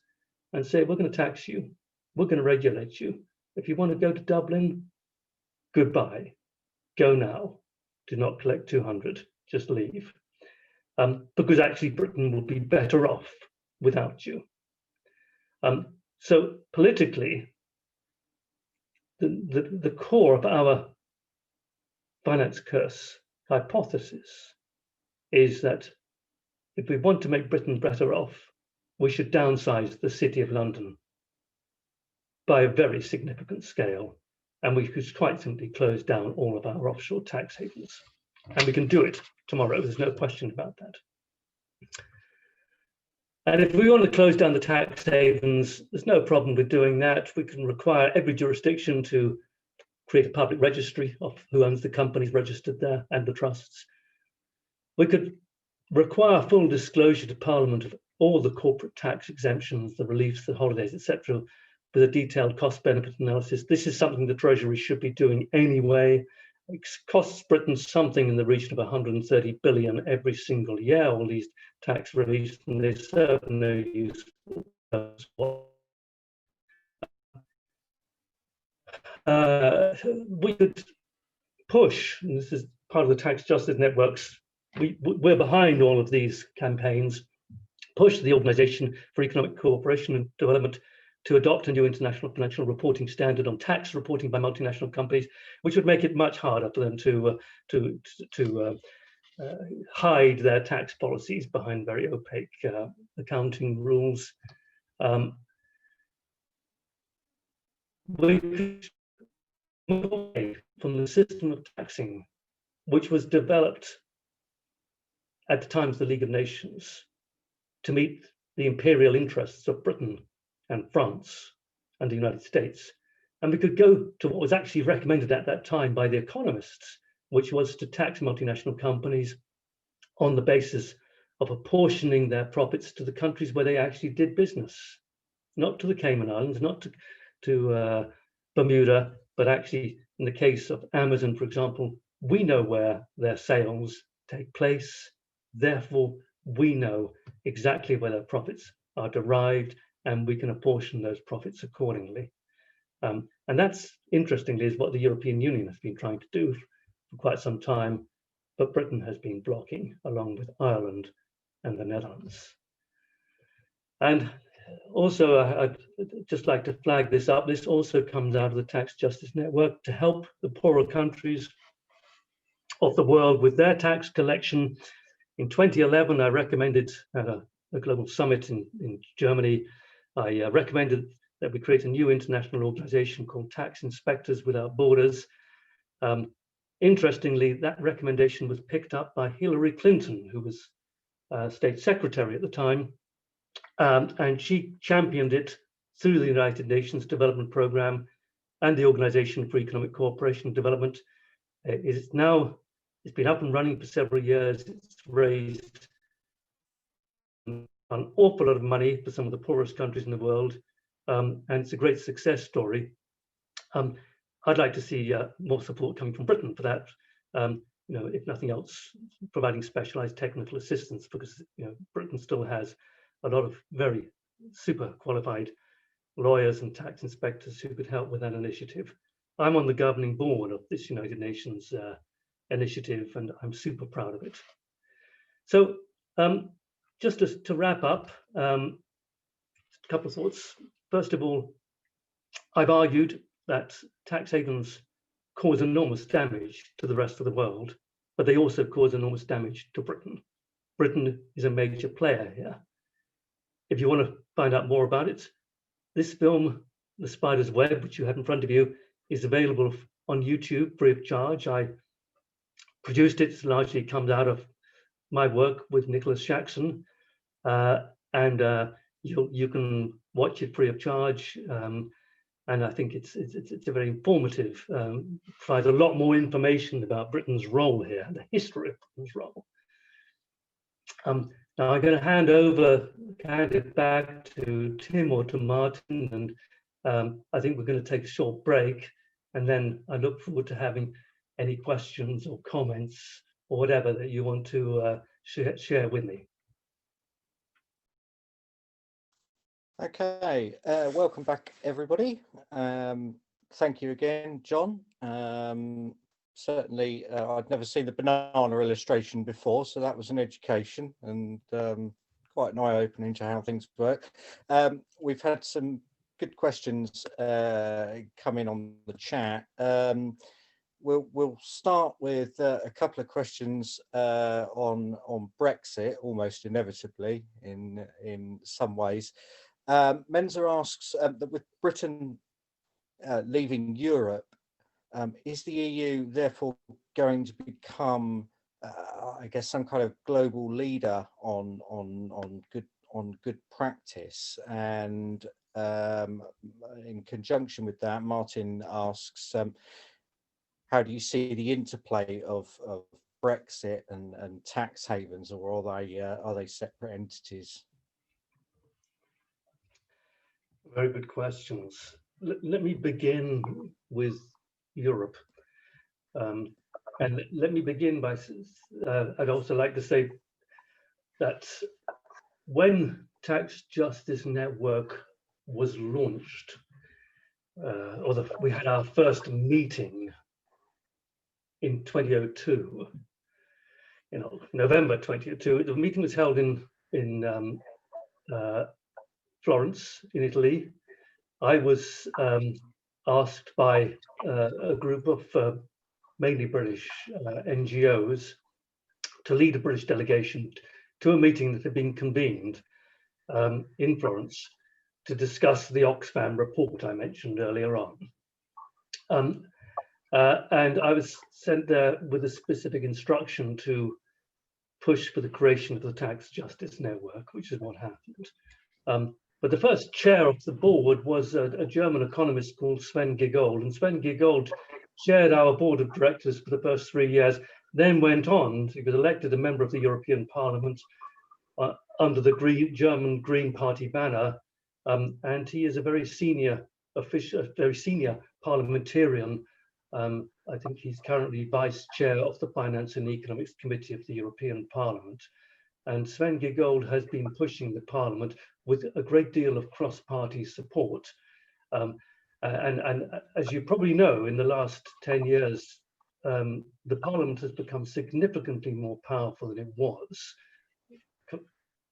and say, we're going to tax you, we're going to regulate you. If you want to go to Dublin, goodbye, go now, do not collect 200, just leave. Because actually Britain will be better off without you. So politically, the core of our finance curse hypothesis is that if we want to make Britain better off, we should downsize the City of London by a very significant scale. And we could quite simply close down all of our offshore tax havens. And we can do it tomorrow. There's no question about that. And if we want to close down the tax havens, there's no problem with doing that. We can require every jurisdiction to create a public registry of who owns the companies registered there and the trusts. We could require full disclosure to Parliament of all the corporate tax exemptions, the reliefs, the holidays, etc., with a detailed cost-benefit analysis. This is something the Treasury should be doing anyway. It costs Britain something in the region of 130 billion every single year, all these tax reliefs, and they serve no use. We could push, and this is part of the tax justice networks, we're behind all of these campaigns, push the Organization for Economic Cooperation and Development to adopt a new international financial reporting standard on tax reporting by multinational companies, which would make it much harder for them to hide their tax policies behind very opaque accounting rules. We could move away from the system of taxing, which was developed at the times of the League of Nations to meet the imperial interests of Britain and France and the United States. And we could go to what was actually recommended at that time by the economists, which was to tax multinational companies on the basis of apportioning their profits to the countries where they actually did business, not to the Cayman Islands, not to Bermuda, but actually in the case of Amazon, for example, we know where their sales take place. Therefore, we know exactly where their profits are derived, and we can apportion those profits accordingly. And that's, interestingly, is what the European Union has been trying to do for quite some time, but Britain has been blocking, along with Ireland and the Netherlands. And also, I'd just like to flag this up. This also comes out of the Tax Justice Network to help the poorer countries of the world with their tax collection. In 2011, I recommended at a global summit in Germany, I recommended that we create a new international organization called Tax Inspectors Without Borders. Interestingly, that recommendation was picked up by Hillary Clinton, who was State Secretary at the time, and she championed it through the United Nations Development Programme and the Organization for Economic Cooperation and Development. It's been up and running for several years. It's raised an awful lot of money for some of the poorest countries in the world, and it's a great success story. I'd like to see more support coming from Britain for that. If nothing else, providing specialized technical assistance, because Britain still has a lot of very super qualified lawyers and tax inspectors who could help with that initiative. I'm on the governing board of this United Nations initiative, and I'm super proud of it. So just to wrap up, a couple of thoughts. First of all, I've argued that tax havens cause enormous damage to the rest of the world, but they also cause enormous damage to Britain. Britain is a major player here. If you want to find out more about it, this film, The Spider's Web, which you have in front of you, is available on YouTube free of charge. I produced it. It largely comes out of my work with Nicholas Jackson, and you can watch it free of charge. And I think it's a very informative, provides a lot more information about Britain's role here, the history of Britain's role. Now I'm going to hand it back to Tim or to Martin, and I think we're going to take a short break, and then I look forward to having any questions or comments or whatever that you want to share with me. Okay, welcome back, everybody. Thank you again, John. Certainly, I'd never seen the banana illustration before, so that was an education and quite an eye-opening to how things work. We've had some good questions come in on the chat. we'll start with a couple of questions on Brexit, almost inevitably in some ways. Menza asks that with Britain leaving Europe, is the EU therefore going to become, I guess, some kind of global leader on good practice? And in conjunction with that, Martin asks, how do you see the interplay of Brexit and tax havens, or are they separate entities? Very good questions. Let me begin with Europe. And let me begin by, I'd also like to say that when Tax Justice Network was launched, we had our first meeting in 2002, November 2002. The meeting was held in Florence, in Italy. I was asked by a group of mainly British NGOs to lead a British delegation to a meeting that had been convened in Florence to discuss the Oxfam report I mentioned earlier on. And I was sent there with a specific instruction to push for the creation of the Tax Justice Network, which is what happened. But the first chair of the board was a German economist called Sven Giegold, and Sven Giegold chaired our board of directors for the first 3 years, then went on, he was elected a member of the European Parliament under the German Green Party banner, and he is a very senior official, very senior parliamentarian. I think he's currently vice chair of the Finance and Economics Committee of the European Parliament. And Sven Giegold has been pushing the Parliament with a great deal of cross-party support. And as you probably know, in the last 10 years, the Parliament has become significantly more powerful than it was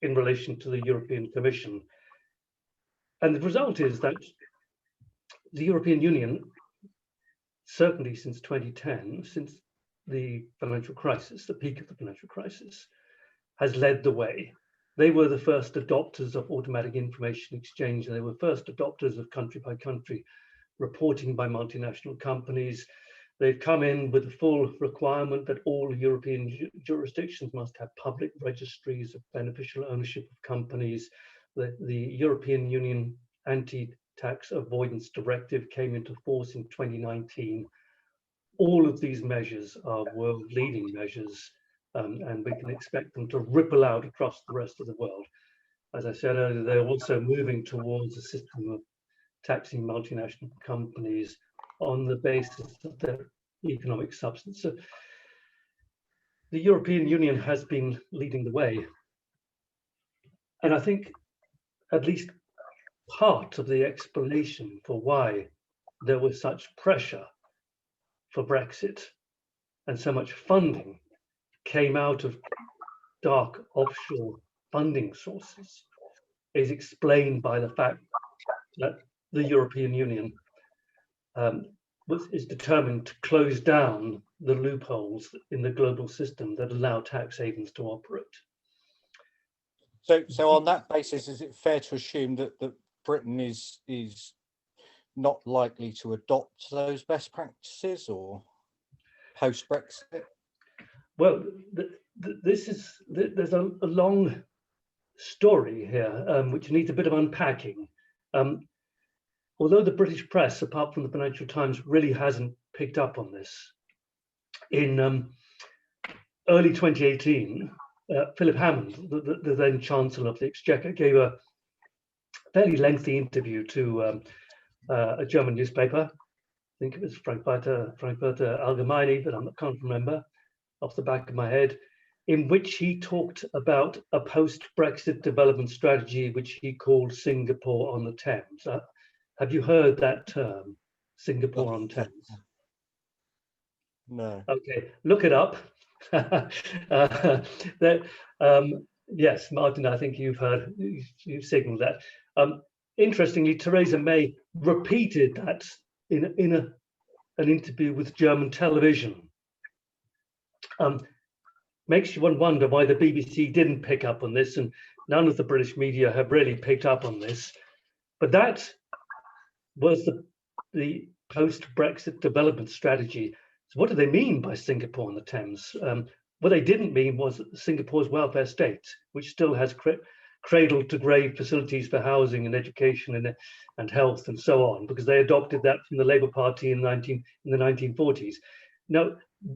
in relation to the European Commission. And the result is that the European Union, certainly since 2010, since the financial crisis, the peak of the financial crisis, has led the way. They were the first adopters of automatic information exchange. They were first adopters of country by country reporting by multinational companies. They've come in with the full requirement that all European jurisdictions must have public registries of beneficial ownership of companies. The European Union Anti-Tax Avoidance Directive came into force in 2019. All of these measures are world-leading measures, and we can expect them to ripple out across the rest of the world. As I said earlier, they're also moving towards a system of taxing multinational companies on the basis of their economic substance. So the European Union has been leading the way. And I think at least part of the explanation for why there was such pressure for Brexit and so much funding came out of dark offshore funding sources is explained by the fact that the European Union is determined to close down the loopholes in the global system that allow tax havens to operate. So on that basis, is it fair to assume that Britain is not likely to adopt those best practices or post-Brexit? Well, there's a long story here, which needs a bit of unpacking. Although the British press, apart from the Financial Times, really hasn't picked up on this, in early 2018, Philip Hammond, the then Chancellor of the Exchequer, gave a fairly lengthy interview to a German newspaper. I think it was Frankfurter Allgemeine, but I can't remember off the back of my head, in which he talked about a post-Brexit development strategy, which he called Singapore on the Thames. Have you heard that term, Singapore on Thames? No. Okay, look it up. Yes, Martin, I think you've signaled that. Interestingly, Theresa May repeated that in an interview with German television. Makes you wonder why the BBC didn't pick up on this, and none of the British media have really picked up on this. But that was the post-Brexit development strategy. So what do they mean by Singapore on the Thames? What they didn't mean was Singapore's welfare state, which still has cradle-to-grave facilities for housing and education and health and so on, because they adopted that from the Labour Party in the 1940s. Now,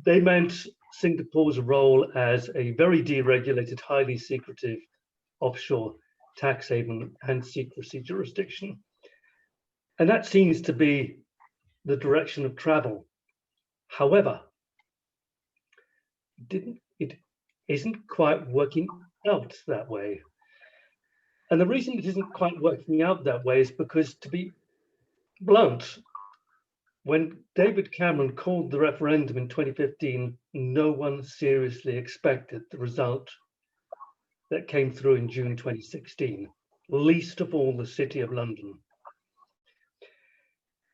they meant Singapore's role as a very deregulated, highly secretive offshore tax haven and secrecy jurisdiction. And that seems to be the direction of travel. However, it isn't quite working out that way. And the reason it isn't quite working out that way is because, to be blunt, when David Cameron called the referendum in 2015, no one seriously expected the result that came through in June 2016, least of all the City of London.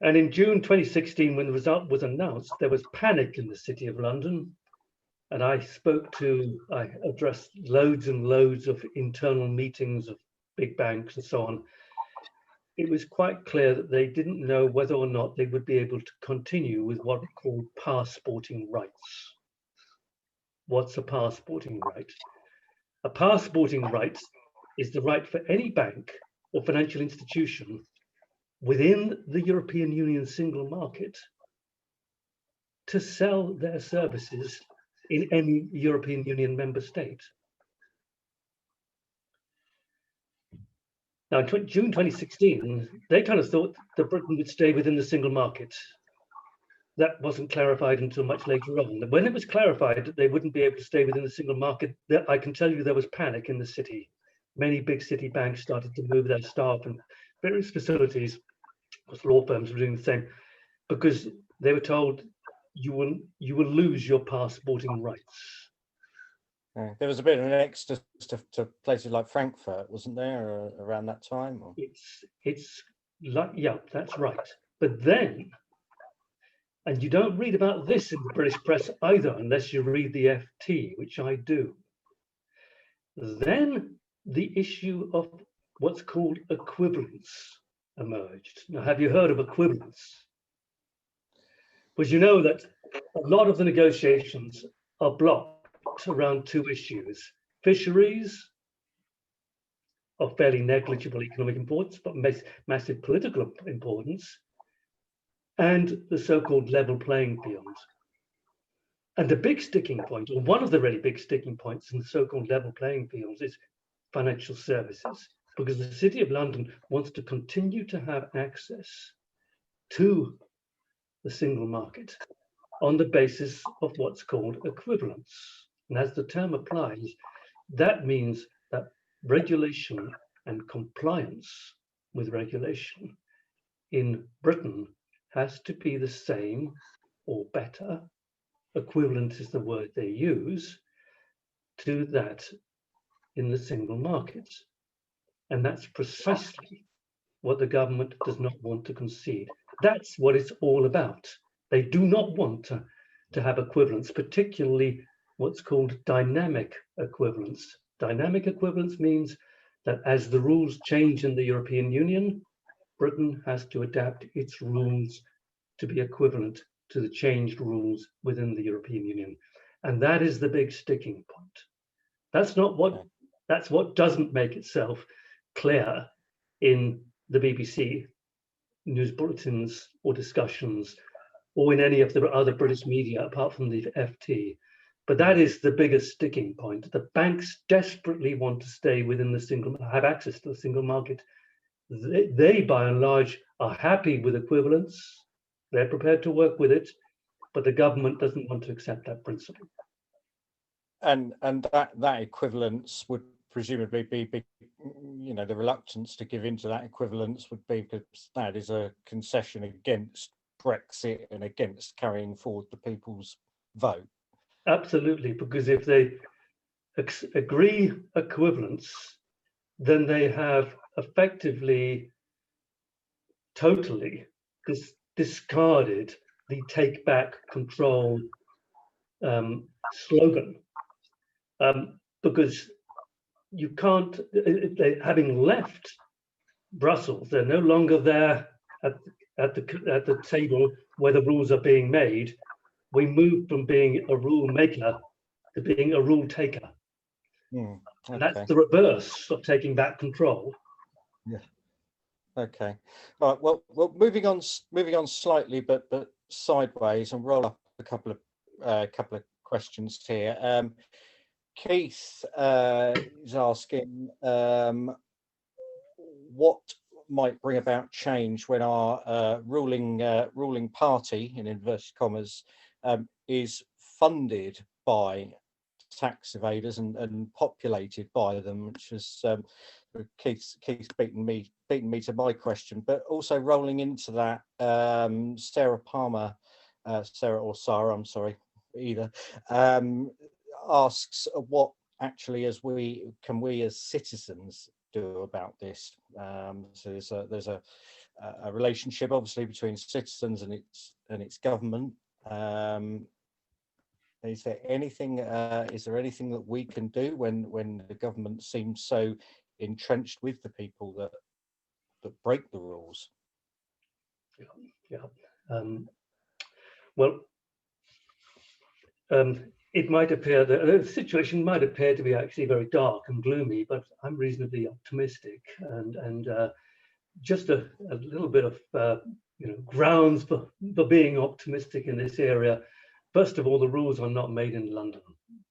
And in June 2016, when the result was announced, there was panic in the City of London. And I addressed loads and loads of internal meetings of big banks and so on. It was quite clear that they didn't know whether or not they would be able to continue with what are called passporting rights. What's a passporting right? A passporting right is the right for any bank or financial institution within the European Union single market to sell their services in any European Union member state. Now, in June 2016, they kind of thought that Britain would stay within the single market. That wasn't clarified until much later on. When it was clarified that they wouldn't be able to stay within the single market, I can tell you there was panic in the city. Many big city banks started to move their staff and various facilities, because law firms were doing the same, because they were told you will lose your passporting rights. There was a bit of an exodus to places like Frankfurt, wasn't there, around that time? Or? It's like, yeah, that's right. But then, and you don't read about this in the British press either, unless you read the FT, which I do. Then the issue of what's called equivalence emerged. Now, have you heard of equivalence? Because you know that a lot of the negotiations are blocked around two issues: fisheries of fairly negligible economic importance, but massive political importance, and the so-called level playing field. And the big sticking point, or one of the really big sticking points in the so-called level playing fields, is financial services, because the City of London wants to continue to have access to the single market on the basis of what's called equivalence. And as the term applies, that means that regulation and compliance with regulation in Britain has to be the same or better, equivalent is the word they use, to that in the single market. And that's precisely what the government does not want to concede. That's what it's all about. They do not want to have equivalence, particularly what's called dynamic equivalence. Dynamic equivalence means that as the rules change in the European Union, Britain has to adapt its rules to be equivalent to the changed rules within the European Union. And that is the big sticking point. That's what doesn't make itself clear in the BBC news bulletins or discussions, or in any of the other British media, apart from the FT. But that is the biggest sticking point. The banks desperately want to stay within the have access to the single market. They, by and large, are happy with equivalence. They're prepared to work with it, but the government doesn't want to accept that principle. And that equivalence would presumably be, the reluctance to give into that equivalence would be because that is a concession against Brexit and against carrying forward the people's vote. Absolutely, because if they agree equivalence, then they have effectively totally discarded the take back control slogan, because you can't, having left Brussels, they're no longer there at the table where the rules are being made. We moved from being a rule maker to being a rule taker. Okay. And that's the reverse of taking back control. Yeah. Okay. All right. Well, moving on slightly, but sideways, and roll up a couple of questions here. Keith is asking what might bring about change when our ruling party, in inverted commas, is funded by tax evaders and populated by them, which is Keith's beaten me to my question. But also rolling into that, Sarah Palmer, Sarah, I'm sorry, either, asks what actually can we as citizens do about this. So there's a relationship obviously between citizens and its government. Is there anything that we can do when the government seems so entrenched with the people that break the rules? Well, it might appear that the situation might appear to be actually very dark and gloomy, but I'm reasonably optimistic, and just a little bit of grounds for being optimistic in this area. First of all, the rules are not made in London.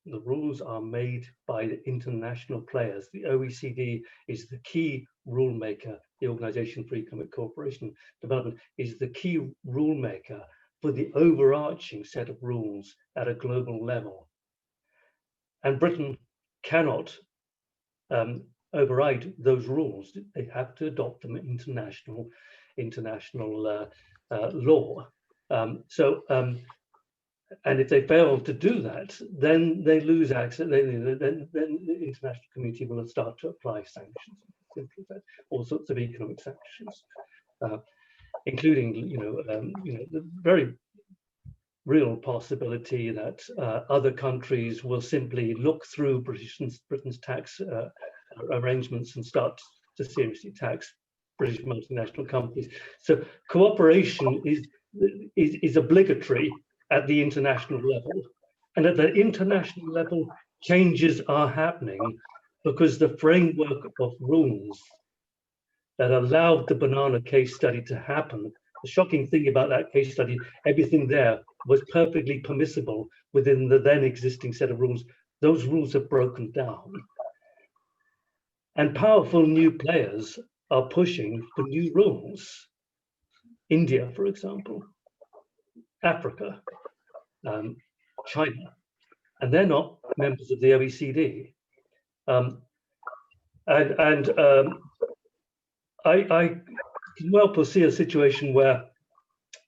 The rules are made by the international players. The OECD is the key rule maker. The Organization for Economic Cooperation and Development is the key rule maker for the overarching set of rules at a global level. And Britain cannot override those rules. They have to adopt them in international law. And if they fail to do that, then they lose access. Then the international community will start to apply sanctions, simply that, all sorts of economic sanctions, including the very real possibility that other countries will simply look through Britain's tax arrangements and start to seriously tax British multinational companies. So cooperation is obligatory at the international level, and at the international level, changes are happening because the framework of rules that allowed the banana case study to happen. The shocking thing about that case study, everything there was perfectly permissible within the then existing set of rules. Those rules have broken down. And powerful new players are pushing for new rules. India, for example, Africa, China, and they're not members of the OECD. I can well foresee a situation where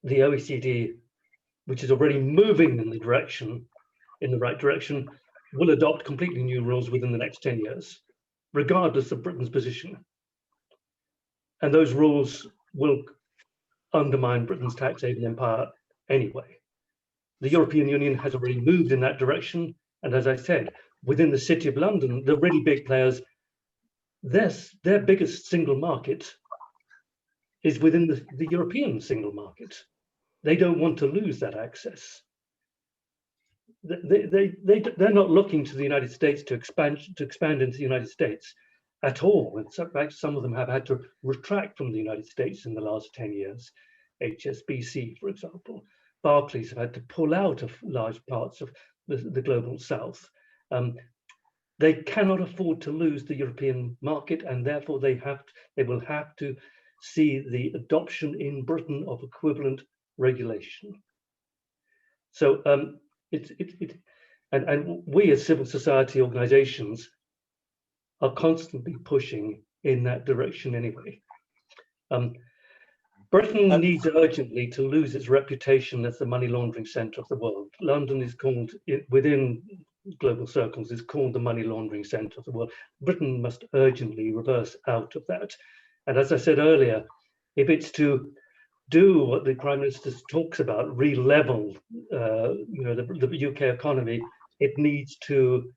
the OECD, which is already moving in the right direction, will adopt completely new rules within the next 10 years, regardless of Britain's position. And those rules will undermine Britain's tax haven empire anyway. The European Union has already moved in that direction. And as I said, within the City of London, the really big players, their biggest single market is within the European single market. They don't want to lose that access. They're not looking to the United States to expand into the United States at all. In fact, some of them have had to retract from the United States in the last 10 years. HSBC, for example. Barclays have had to pull out of large parts of the global south. They cannot afford to lose the European market, and therefore they will have to see the adoption in Britain of equivalent regulation. So and we as civil society organizations are constantly pushing in that direction anyway. Britain needs urgently to lose its reputation as the money laundering center of the world. London is called, within global circles, is called the money laundering center of the world. Britain must urgently reverse out of that. And as I said earlier, if it's to do what the Prime Minister talks about, re-level the UK economy, it needs to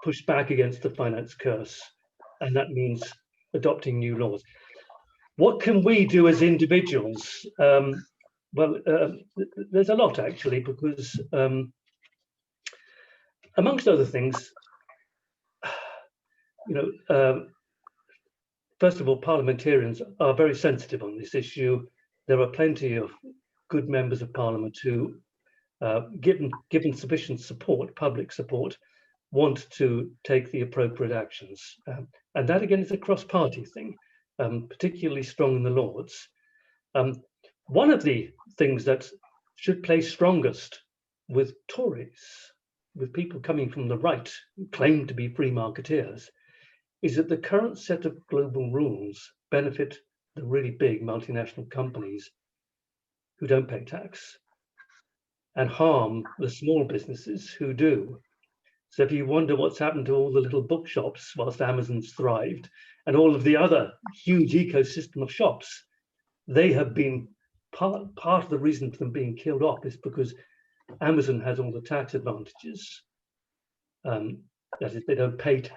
push back against the finance curse, and that means adopting new laws. What can we do as individuals? There's a lot actually, because amongst other things, first of all, parliamentarians are very sensitive on this issue. There are plenty of good members of Parliament who, given sufficient support, public support, want to take the appropriate actions. And that again is a cross-party thing, particularly strong in the Lords. One of the things that should play strongest with Tories, with people coming from the right who claim to be free marketeers, is that the current set of global rules benefit the really big multinational companies who don't pay tax and harm the small businesses who do. So if you wonder what's happened to all the little bookshops whilst Amazon's thrived, and all of the other huge ecosystem of shops, they have been part of the reason for them being killed off is because Amazon has all the tax advantages. That is, they don't pay tax.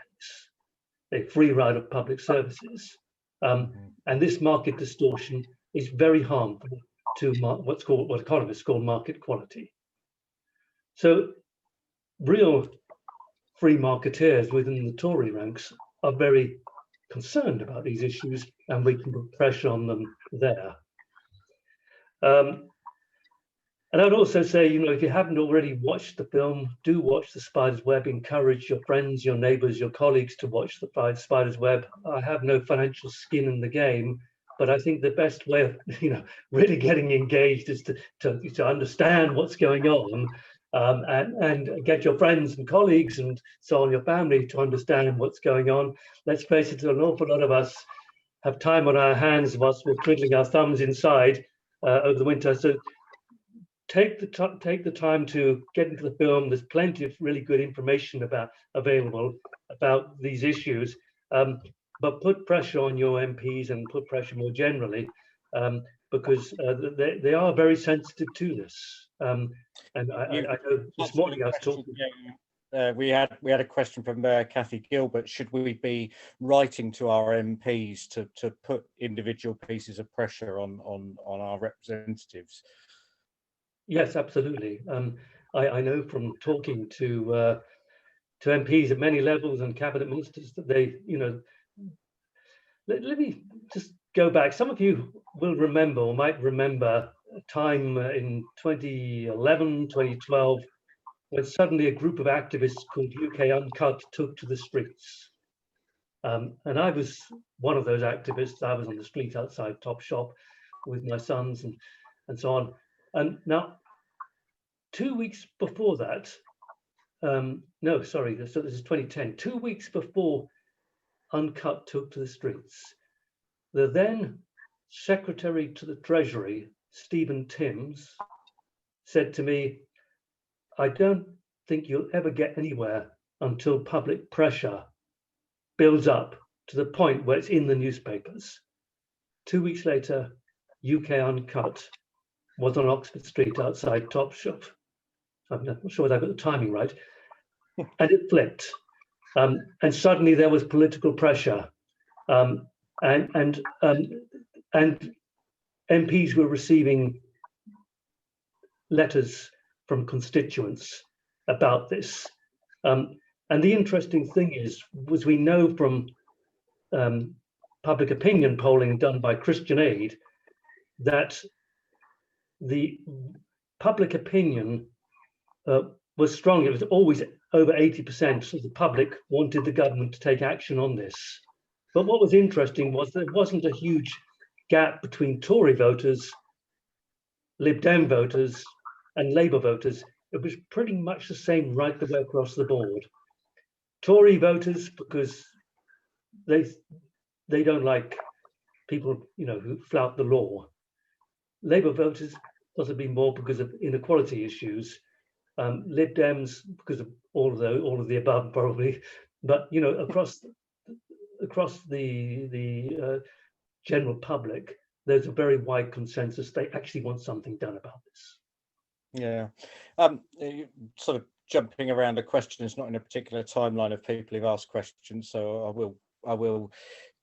They free ride of public services. And this market distortion is very harmful to what economists call market quality. So real free marketeers within the Tory ranks are very concerned about these issues, and we can put pressure on them there. And I would also say, if you haven't already watched the film, do watch The Spider's Web. Encourage your friends, your neighbors, your colleagues to watch The Spider's Web. I have no financial skin in the game, but I think the best way of, really getting engaged is to understand what's going on, and get your friends and colleagues and so on, your family, to understand what's going on. Let's face it, an awful lot of us have time on our hands whilst we're twiddling our thumbs inside over the winter. So take the time to get into the film. There's plenty of really good information available about these issues, but put pressure on your MPs and put pressure more generally, because they are very sensitive to this. And I know this morning I was talking. We had a question from Kathy Gilbert. Should we be writing to our MPs to put individual pieces of pressure on our representatives? Yes, absolutely. I know from talking to MPs at many levels and cabinet ministers that they, let me just go back. Some of you will remember or might remember a time in 2011, 2012, when suddenly a group of activists called UK Uncut took to the streets. And I was one of those activists. I was on the street outside Topshop with my sons and so on. And now, 2 weeks before that, no, sorry, so this is 2010, 2 weeks before Uncut took to the streets, the then Secretary to the Treasury, Stephen Timms, said to me, I don't think you'll ever get anywhere until public pressure builds up to the point where it's in the newspapers. 2 weeks later, UK Uncut was on Oxford Street outside Topshop. I'm not sure whether I got the timing right. And it flipped. And suddenly there was political pressure. And MPs were receiving letters from constituents about this. And the interesting thing was we know from public opinion polling done by Christian Aid that the public opinion was strong. It was always over 80% of the public wanted the government to take action on this. But what was interesting was there wasn't a huge gap between Tory voters, Lib Dem voters, and Labour voters. It was pretty much the same right the way across the board. Tory voters, because they don't like people, who flout the law. Labour voters, possibly more because of inequality issues. Lib Dems because of all of the above, probably. But across the general public, there's a very wide consensus they actually want something done about this. Yeah. Sort of jumping around the questions, not in a particular timeline of people who've asked questions, so I will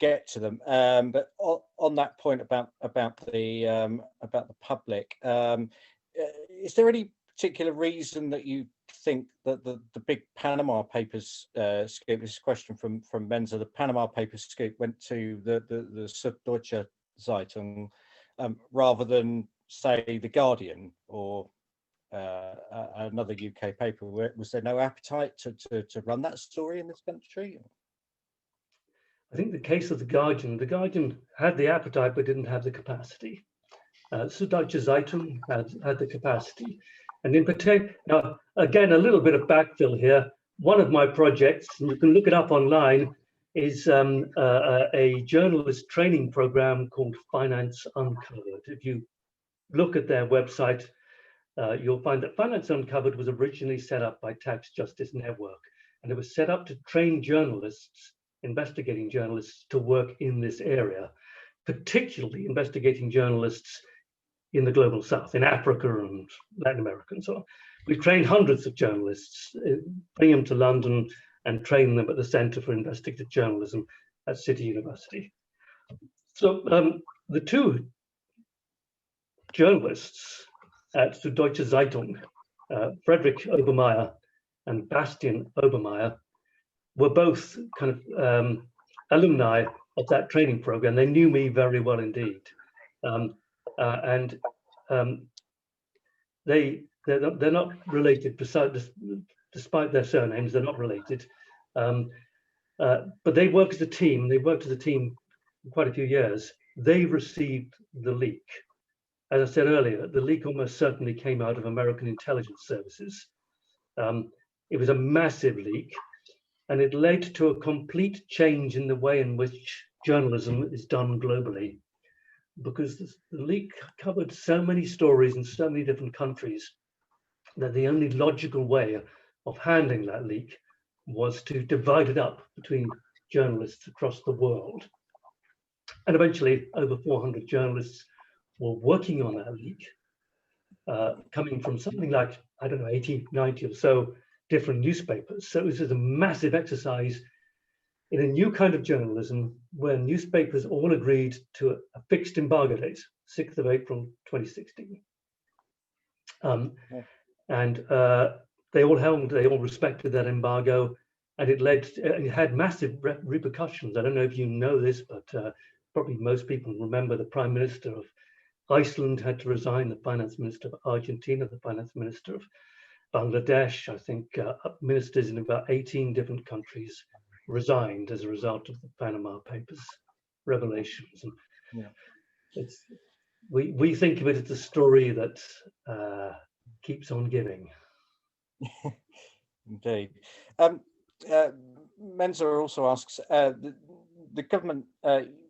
get to them. But on that point about the public, is there any particular reason that you think that the big Panama Papers scoop? This is a question from Menza. The Panama Papers scoop went to the Süddeutsche Zeitung rather than, say, the Guardian or another UK paper. Was there no appetite to run that story in this country? I think the case of the Guardian had the appetite but didn't have the capacity. Süddeutsche Zeitung had the capacity. And in particular, now again, a little bit of backfill here. One of my projects, and you can look it up online, is a journalist training program called Finance Uncovered. If you look at their website, you'll find that Finance Uncovered was originally set up by Tax Justice Network, and it was set up to train journalists, investigating journalists, to work in this area, particularly investigating journalists in the global south, in Africa and Latin America and so on. We've trained hundreds of journalists, bring them to London and train them at the Centre for Investigative Journalism at City University. So the two journalists at Süddeutsche Zeitung, Friedrich Obermeier and Bastian Obermeier, were both kind of alumni of that training program. They knew me very well indeed. They're not related, despite their surnames, they're not related. But they work as a team. They worked as a team for quite a few years. They received the leak. As I said earlier, the leak almost certainly came out of American intelligence services. It was a massive leak, and it led to a complete change in the way in which journalism is done globally, because the leak covered so many stories in so many different countries that the only logical way of handling that leak was to divide it up between journalists across the world. And eventually, over 400 journalists were working on that leak, coming from something like, I don't know, 80, 90 or so different newspapers. So this is a massive exercise in a new kind of journalism where newspapers all agreed to a fixed embargo date, 6th of April, 2016. And they all respected that embargo, and it had massive repercussions. I don't know if you know this, but probably most people remember the Prime Minister of Iceland had to resign, the Finance Minister of Argentina, the Finance Minister of Bangladesh, I think ministers in about 18 different countries resigned as a result of the Panama Papers revelations. And yeah. We think of it as a story that keeps on giving. Indeed. Menza also asks, the government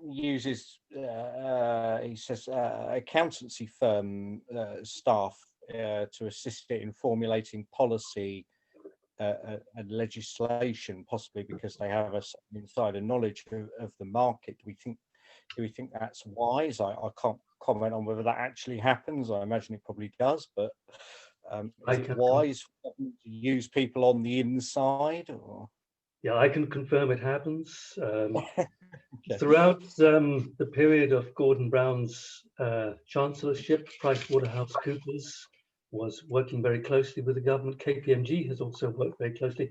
uses, he says, accountancy firm staff to assist it in formulating policy and legislation, possibly because they have a insider knowledge of the market. Do we think that's wise? I can't comment on whether that actually happens. I imagine it probably does, but is it wise for government to use people on the inside? Or? Yeah, I can confirm it happens. Throughout the period of Gordon Brown's chancellorship, PricewaterhouseCoopers was working very closely with the government. KPMG has also worked very closely.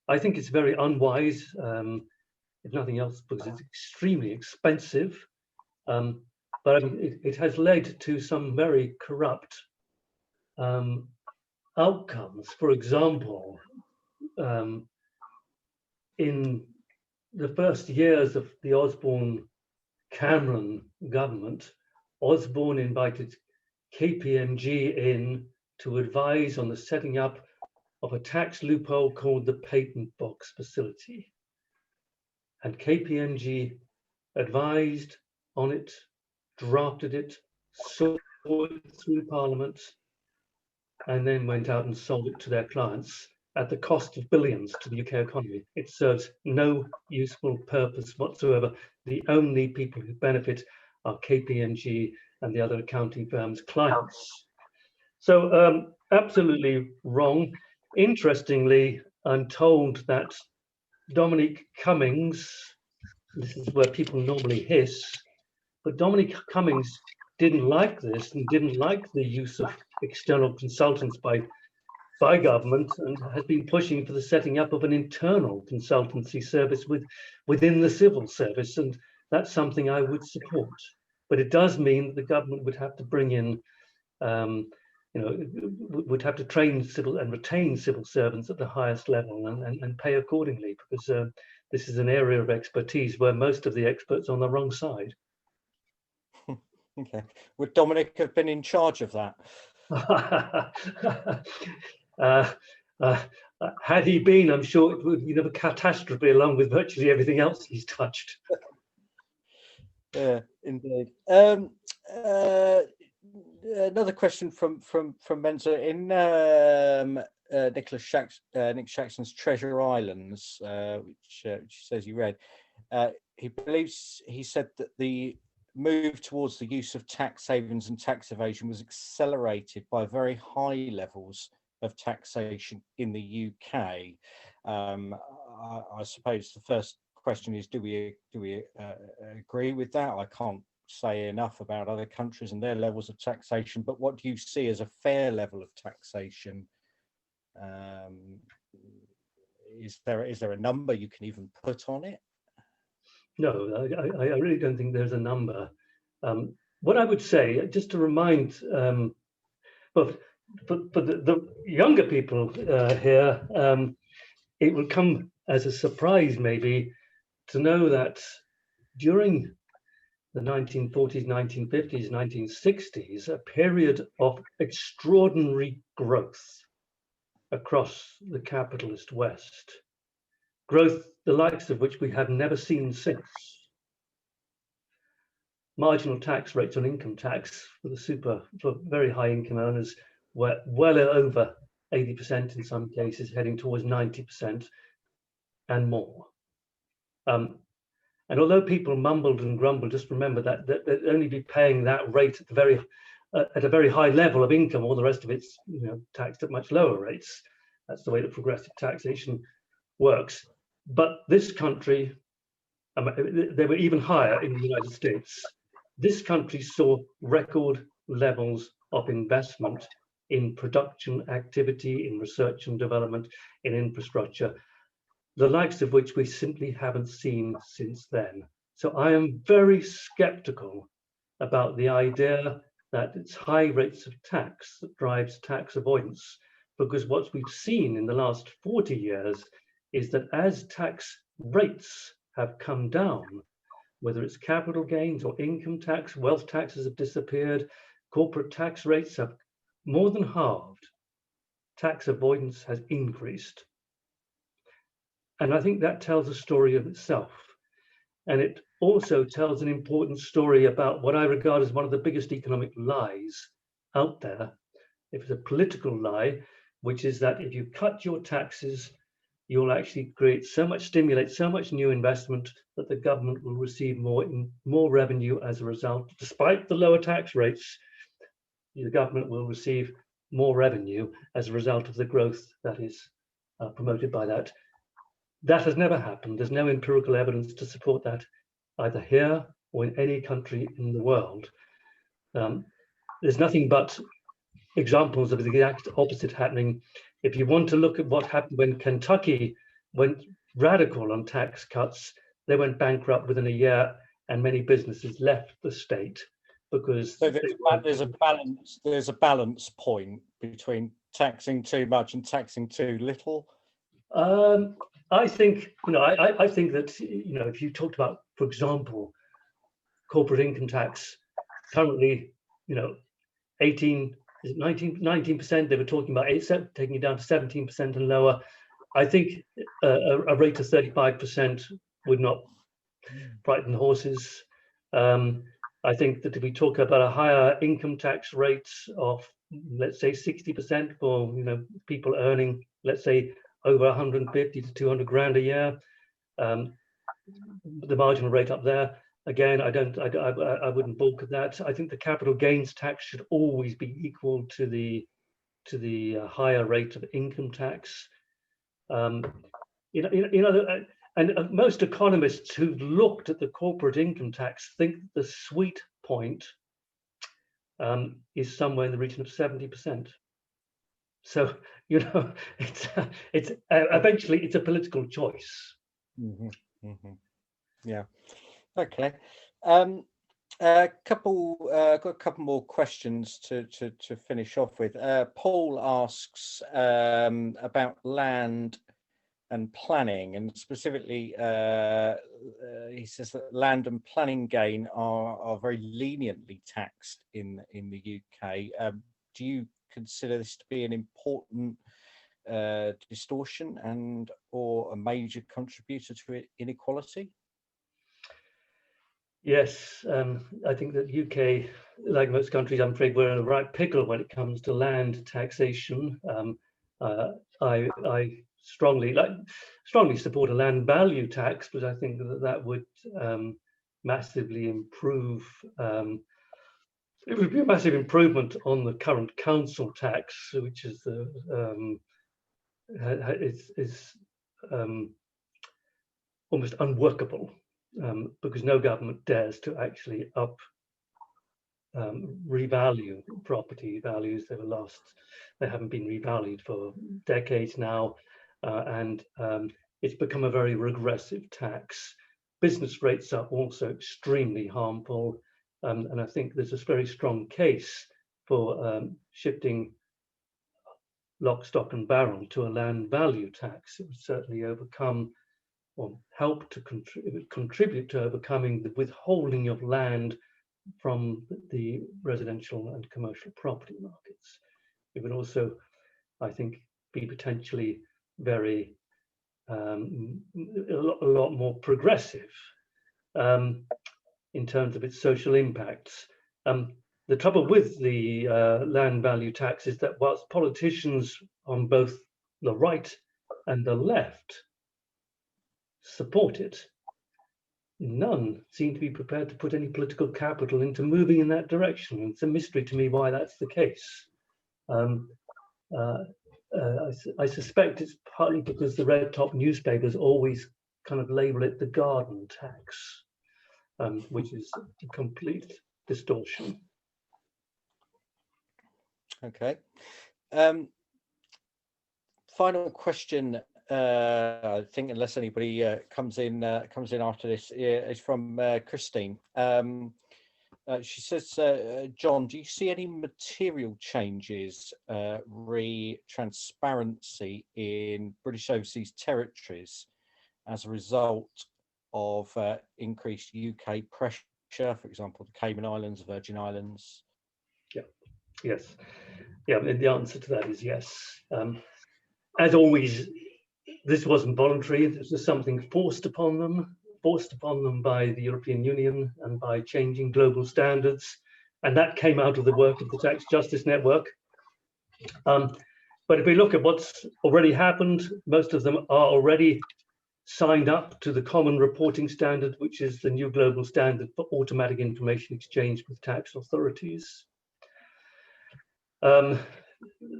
I think it's very unwise, if nothing else, because it's extremely expensive. But I mean, it has led to some very corrupt outcomes. For example, in the first years of the Osborne-Cameron government, Osborne invited KPMG in to advise on the setting up of a tax loophole called the patent box facility. And KPMG advised on it, drafted it, saw it through Parliament, and then went out and sold it to their clients at the cost of billions to the UK economy. It serves no useful purpose whatsoever. The only people who benefit are KPMG and the other accounting firms' clients. So absolutely wrong. Interestingly, I'm told that Dominic Cummings, this is where people normally hiss, but Dominic Cummings didn't like this and didn't like the use of external consultants by government, and has been pushing for the setting up of an internal consultancy service within the civil service, and that's something I would support. But it does mean that the government would have to bring in, would have to train civil and retain civil servants at the highest level and pay accordingly, because this is an area of expertise where most of the experts are on the wrong side. Okay. Would Dominic have been in charge of that? Had he been, I'm sure it would be a catastrophe along with virtually everything else he's touched. Yeah, indeed. Another question from Mensa in Nick Shaxton's Treasure Islands, which says you read. He said that the move towards the use of tax havens and tax evasion was accelerated by very high levels of taxation in the UK. I suppose the first question is, do we agree with that? I can't say enough about other countries and their levels of taxation, but what do you see as a fair level of taxation? Is there a number you can even put on it? No, I really don't think there's a number. What I would say, just to remind, but for the younger people here, it will come as a surprise maybe to know that during the 1940s, 1950s, 1960s, a period of extraordinary growth across the capitalist West, growth the likes of which we have never seen since. Marginal tax rates on income tax for very high income earners were well over 80% in some cases, heading towards 90% and more. And although people mumbled and grumbled, just remember that they'd only be paying that rate at a very high level of income. All the rest of it's taxed at much lower rates. That's the way that progressive taxation works. But this country, they were even higher in the United States. This country saw record levels of investment in production activity, in research and development, in infrastructure, the likes of which we simply haven't seen since then. So I am very skeptical about the idea that it's high rates of tax that drives tax avoidance, because what we've seen in the last 40 years is that as tax rates have come down, whether it's capital gains or income tax, wealth taxes have disappeared, corporate tax rates have more than halved, tax avoidance has increased. And I think that tells a story of itself. And it also tells an important story about what I regard as one of the biggest economic lies out there. If it's a political lie, which is that if you cut your taxes, you'll actually stimulate so much new investment that the government will receive more revenue as a result. Despite the lower tax rates, the government will receive more revenue as a result of the growth that is promoted by that. That has never happened. There's no empirical evidence to support that, either here or in any country in the world. There's nothing but examples of the exact opposite happening. If you want to look at what happened when Kentucky went radical on tax cuts, they went bankrupt within a year, and many businesses left the state because there's a balance point between taxing too much and taxing too little. I think I think that if you talked about, for example, corporate income tax, currently 19%, they were talking about taking it down to 17% and lower. I think a rate of 35% would not frighten horses. I think that if we talk about a higher income tax rate of, let's say, 60% for people earning, let's say, over 150 to 200 grand a year, the marginal rate up there, Again, I wouldn't balk at that. I think the capital gains tax should always be equal to the higher rate of income tax. And most economists who've looked at the corporate income tax think the sweet point is somewhere in the region of 70%. So it's eventually it's a political choice. Mm-hmm, mm-hmm. Yeah. Okay. Got a couple more questions to finish off with. Paul asks about land and planning, and specifically, he says that land and planning gain are very leniently taxed in the UK. Do you consider this to be an important distortion and or a major contributor to inequality? Yes, I think that UK, like most countries, I'm afraid we're in the right pickle when it comes to land taxation. I strongly support a land value tax, but I think that would massively improve. It would be a massive improvement on the current council tax, which is almost unworkable, because no government dares to actually revalue property values. They haven't been revalued for decades now, and it's become a very regressive tax. Business rates are also extremely harmful, and I think there's a very strong case for shifting lock, stock and barrel to a land value tax. It would certainly overcome or help to contribute to overcoming the withholding of land from the residential and commercial property markets. It would also, I think, be potentially very a lot more progressive in terms of its social impacts. The trouble with the land value tax is that whilst politicians on both the right and the left support it, none seem to be prepared to put any political capital into moving in that direction. It's a mystery to me why that's the case. I suspect it's partly because the red top newspapers always kind of label it the garden tax, which is a complete distortion. Okay. Final question. I think, unless anybody comes in after this, is from Christine. She says, John, do you see any material changes re transparency in British overseas territories as a result of increased UK pressure, for example, the Cayman Islands, Virgin Islands? Yeah. Yes. Yeah. The answer to that is yes. As always, this wasn't voluntary. This was something forced upon them by the European Union and by changing global standards. And that came out of the work of the Tax Justice Network. But if we look at what's already happened, most of them are already signed up to the Common Reporting Standard, which is the new global standard for automatic information exchange with tax authorities.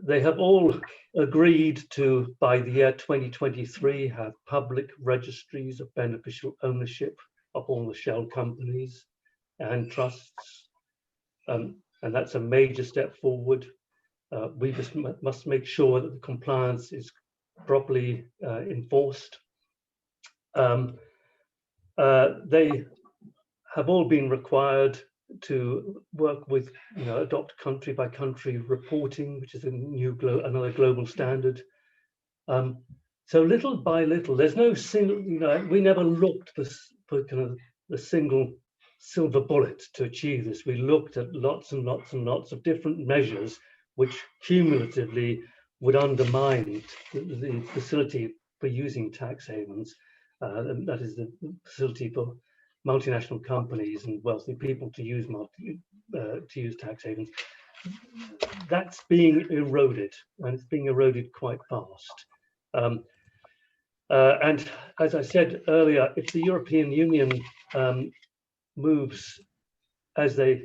They have all agreed to, by the year 2023, have public registries of beneficial ownership of all the shell companies and trusts. And that's a major step forward. We just must make sure that the compliance is properly enforced. They have all been required to work with, adopt country by country reporting, which is another global standard. So little by little, there's no single, we never looked for kind of the single silver bullet to achieve this. We looked at lots and lots and lots of different measures which cumulatively would undermine the facility for using tax havens. That is the facility for multinational companies and wealthy people to use tax havens. That's being eroded, and it's being eroded quite fast. And as I said earlier, if the European Union moves as they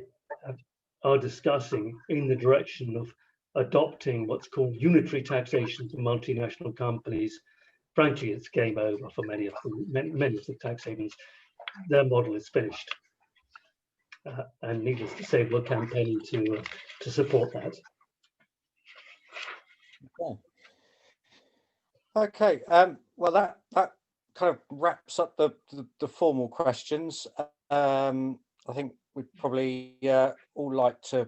are discussing in the direction of adopting what's called unitary taxation for multinational companies, frankly, it's game over for many of the tax havens. Their model is finished, and needless to say, we're campaigning to support that. Okay. Well, that kind of wraps up the formal questions. I think we'd probably all like to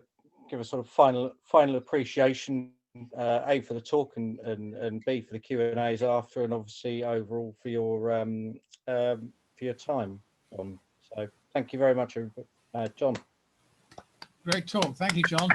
give a sort of final appreciation, A, for the talk, and B, for the Q&As after, and obviously overall for your time, John. So thank you very much, John. Great talk. Thank you, John.